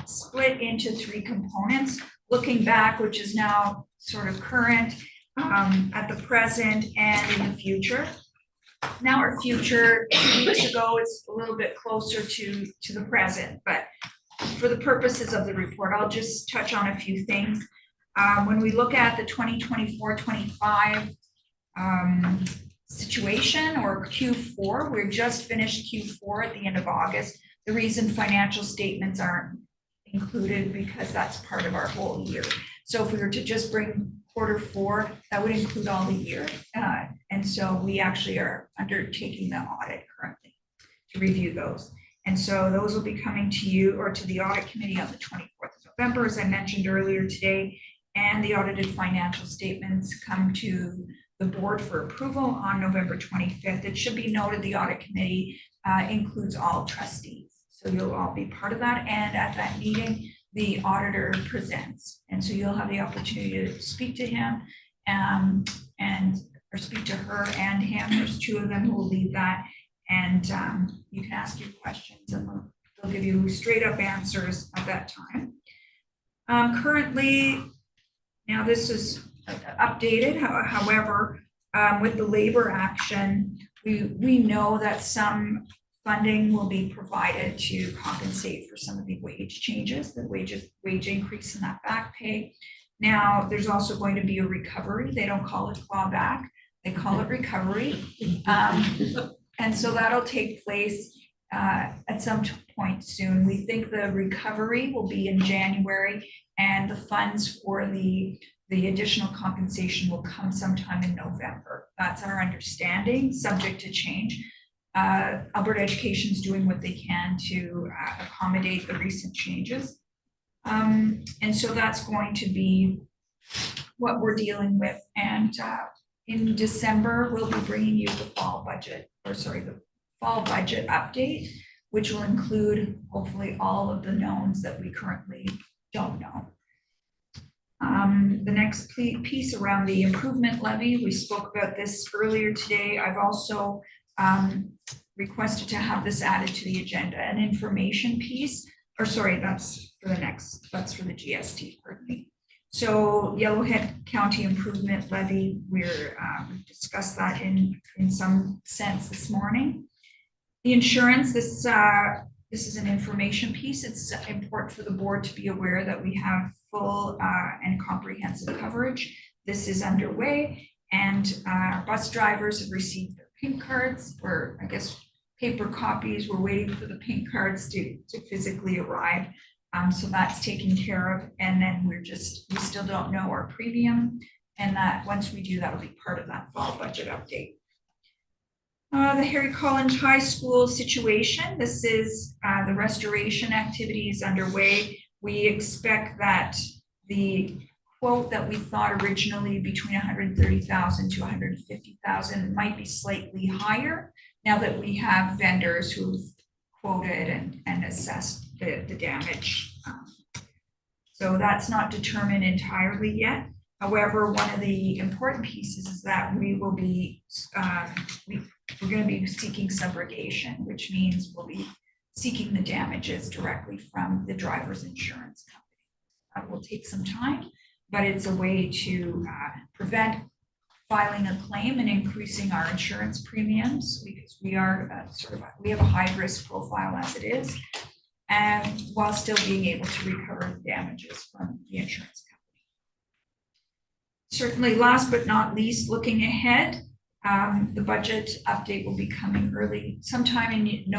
split into 3 components, looking back, which is now sort of current, at the present and in the future. Now our future, 2 weeks ago, is a little bit closer to the present, but for the purposes of the report, I'll just touch on a few things. When we look at the 2024-25 situation or Q4, we're just finished Q4 at the end of August. The reason financial statements aren't included because that's part of our whole year. So if we were to just bring Q4, that would include all the year. And so we actually are undertaking the audit currently to review those. And so those will be coming to you or to the audit committee on the 24th of November, as I mentioned earlier today. And the audited financial statements come to the board for approval on November 25th. It should be noted the audit committee includes all trustees. So you'll all be part of that. And at that meeting, the auditor presents. And so you'll have the opportunity to speak to him or speak to her and him. There's 2 of them who will lead that. And you can ask your questions and they'll give you straight up answers at that time. Currently, now this is updated, however, with the labor action, we know that some funding will be provided to compensate for some of the wage changes, the wage increase in that back pay. Now, there's also going to be a recovery. They don't call it clawback, they call it recovery. And so that'll take place at some point soon. We think the recovery will be in January and the funds for the additional compensation will come sometime in November. That's our understanding, subject to change. Alberta Education is doing what they can to accommodate the recent changes. And so that's going to be what we're dealing with. And in December, we'll be bringing you the fall budget update, which will include hopefully all of the knowns that we currently don't know. The next piece around the improvement levy, we spoke about this earlier today. I've also requested to have this added to the agenda, an information piece, that's for the GST, pardon me. So Yellowhead County Improvement Levy, we've discussed that in some sense this morning. The insurance, this is an information piece. It's important for the board to be aware that we have full and comprehensive coverage. This is underway, and our bus drivers have received their pink cards, or I guess paper copies. We're waiting for the pink cards to physically arrive. So that's taken care of. And then we still don't know our premium. And that once we do, that'll be part of that fall budget update. The Harry Collins High School situation. This is the restoration activity is underway. We expect that the quote that we thought originally between 130,000 to 150,000 might be slightly higher now that we have vendors who've quoted and assessed the damage. So that's not determined entirely yet. However, one of the important pieces is that we will be, we're going to be seeking subrogation, which means we'll be seeking the damages directly from the driver's insurance company. That will take some time, but it's a way to prevent filing a claim and increasing our insurance premiums, because we are we have a high risk profile as it is, and while still being able to recover the damages from the insurance company. Certainly, last but not least, looking ahead, the budget update will be coming sometime in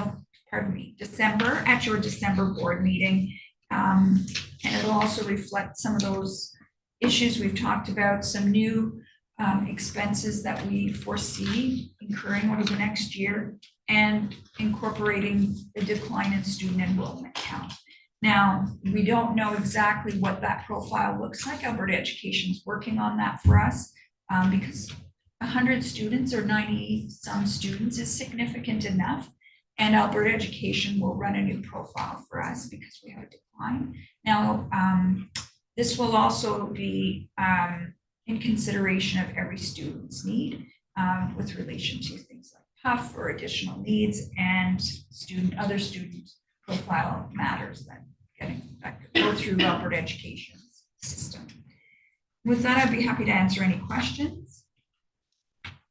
December, at your December board meeting. And it'll also reflect some of those issues we've talked about, some new expenses that we foresee incurring over the next year, and incorporating the decline in student enrollment count. Now, we don't know exactly what that profile looks like. Alberta Education is working on that for us, because 100 students or 90 some students is significant enough. And Alberta Education will run a new profile for us because we have a decline. Now, this will also be in consideration of every student's need with relation to things like PUF or additional needs and other student profile matters that go through Alberta Education's system. With that, I'd be happy to answer any questions.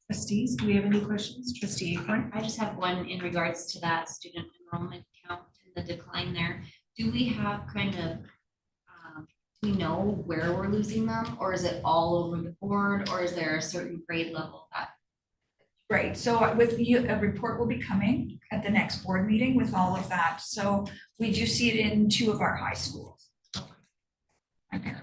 Trustees, do we have any questions? Trustee Acorn? I just have one in regards to that student enrollment count and the decline there. Do we have kind of, do we know where we're losing them, or is it all over the board, or is there a certain grade level that? Right, so with you, a report will be coming at the next board meeting with all of that. So we do see it in 2 of our high schools. Okay.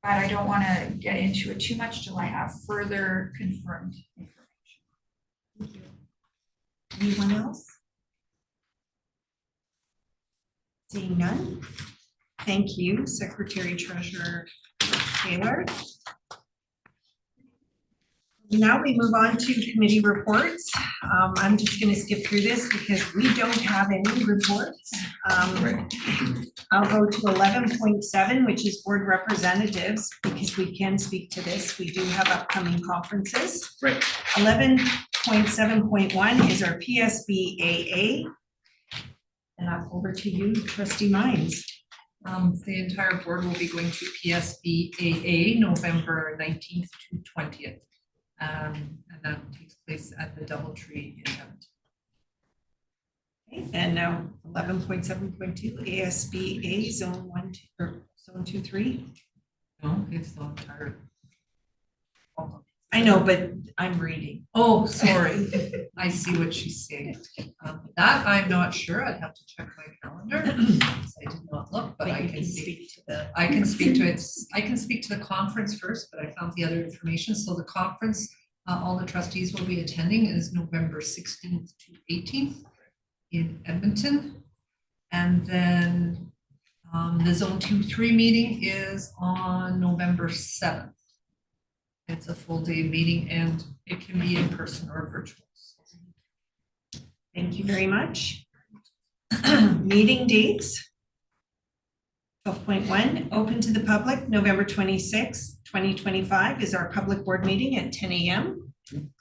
But I don't want to get into it too much till I have further confirmed information. Thank you. Anyone else? Seeing none. Thank you, Secretary Treasurer Taylor. Now we move on to committee reports. I'm just going to skip through this because we don't have any reports. I'll go to 11.7, which is board representatives, because we can speak to this. We do have upcoming conferences. Right. 11.7.1 is our PSBAA. And over to you, Trustee Mines. The entire board will be going to PSBAA November 19th to 20th. And that takes place at the Doubletree in Edmonton. Okay, and now 11.7.2 ASBA Zone 1, 2, or Zone 2, 3. No, it's the entire. I know, but I'm reading. Oh, sorry. I see what she's saying. That I'm not sure. I'd have to check my calendar. I did not look, but I can speak to the. I can speak to it. I can speak to the conference first, but I found the other information. So the conference, all the trustees will be attending is November 16th to 18th in Edmonton, and then the Zone 2-3 meeting is on November 7th. It's a full day meeting and it can be in person or virtual. Thank you very much. Meeting dates. 12.1, open to the public, November 26th, 2025 is our public board meeting at 10 a.m.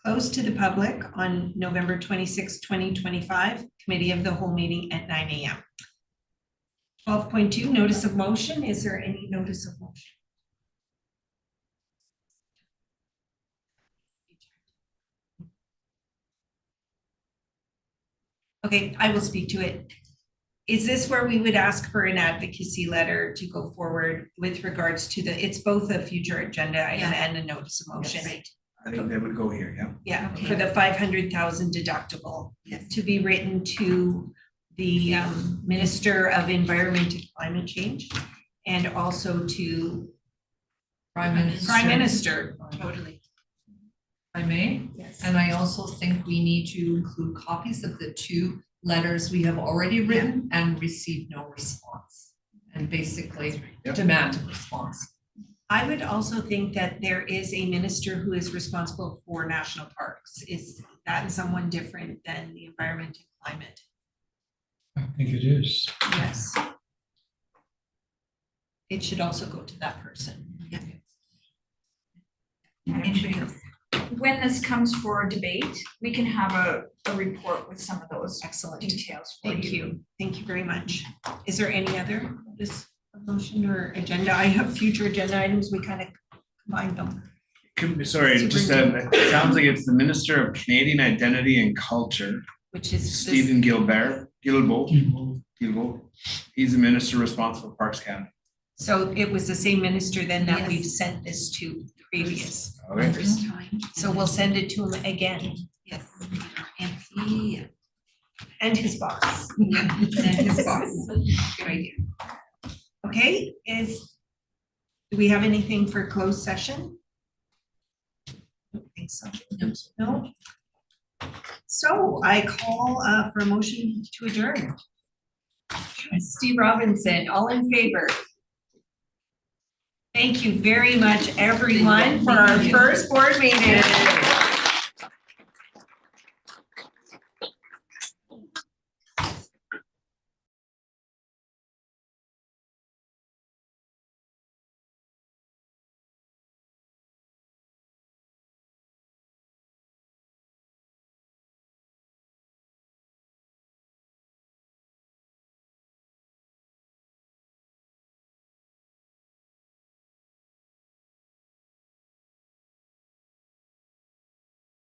Closed to the public on November 26th, 2025, committee of the whole meeting at 9 a.m. 12.2, notice of motion. Is there any notice of motion? Okay, I will speak to it. Is this where we would ask for an advocacy letter to go forward with regards to it's both a future agenda item and a notice of motion? Yes. I think that would go here, yeah. Yeah, for the 500,000 deductible to be written to the Minister of Environment and Climate Change and also to Prime Minister. Prime Minister, totally. If I may? Yes. And I also think we need to include copies of the 2 letters we have already written and received no response. And basically demand a response. I would also think that there is a minister who is responsible for national parks. Is that someone different than the environment and climate? I think it is. Yes. It should also go to that person. When this comes for debate, we can have a report with some of those excellent details for Thank you. Thank you very much. Is there any other motion or agenda? I have future agenda items. We kind of combined them. Sorry, just it sounds like it's the Minister of Canadian Identity and Culture, which is Stephen Guilbeault. He's the minister responsible for Parks Canada. So it was the same minister then that we've sent this to previous. Okay. First time. So we'll send it to him again. Yes. And he. And his boss. Yeah. And his boss. Good idea. Okay, do we have anything for closed session? I don't think so. No. So I call for a motion to adjourn. Steve Robinson, all in favor? Thank you very much, everyone, for our first board meeting.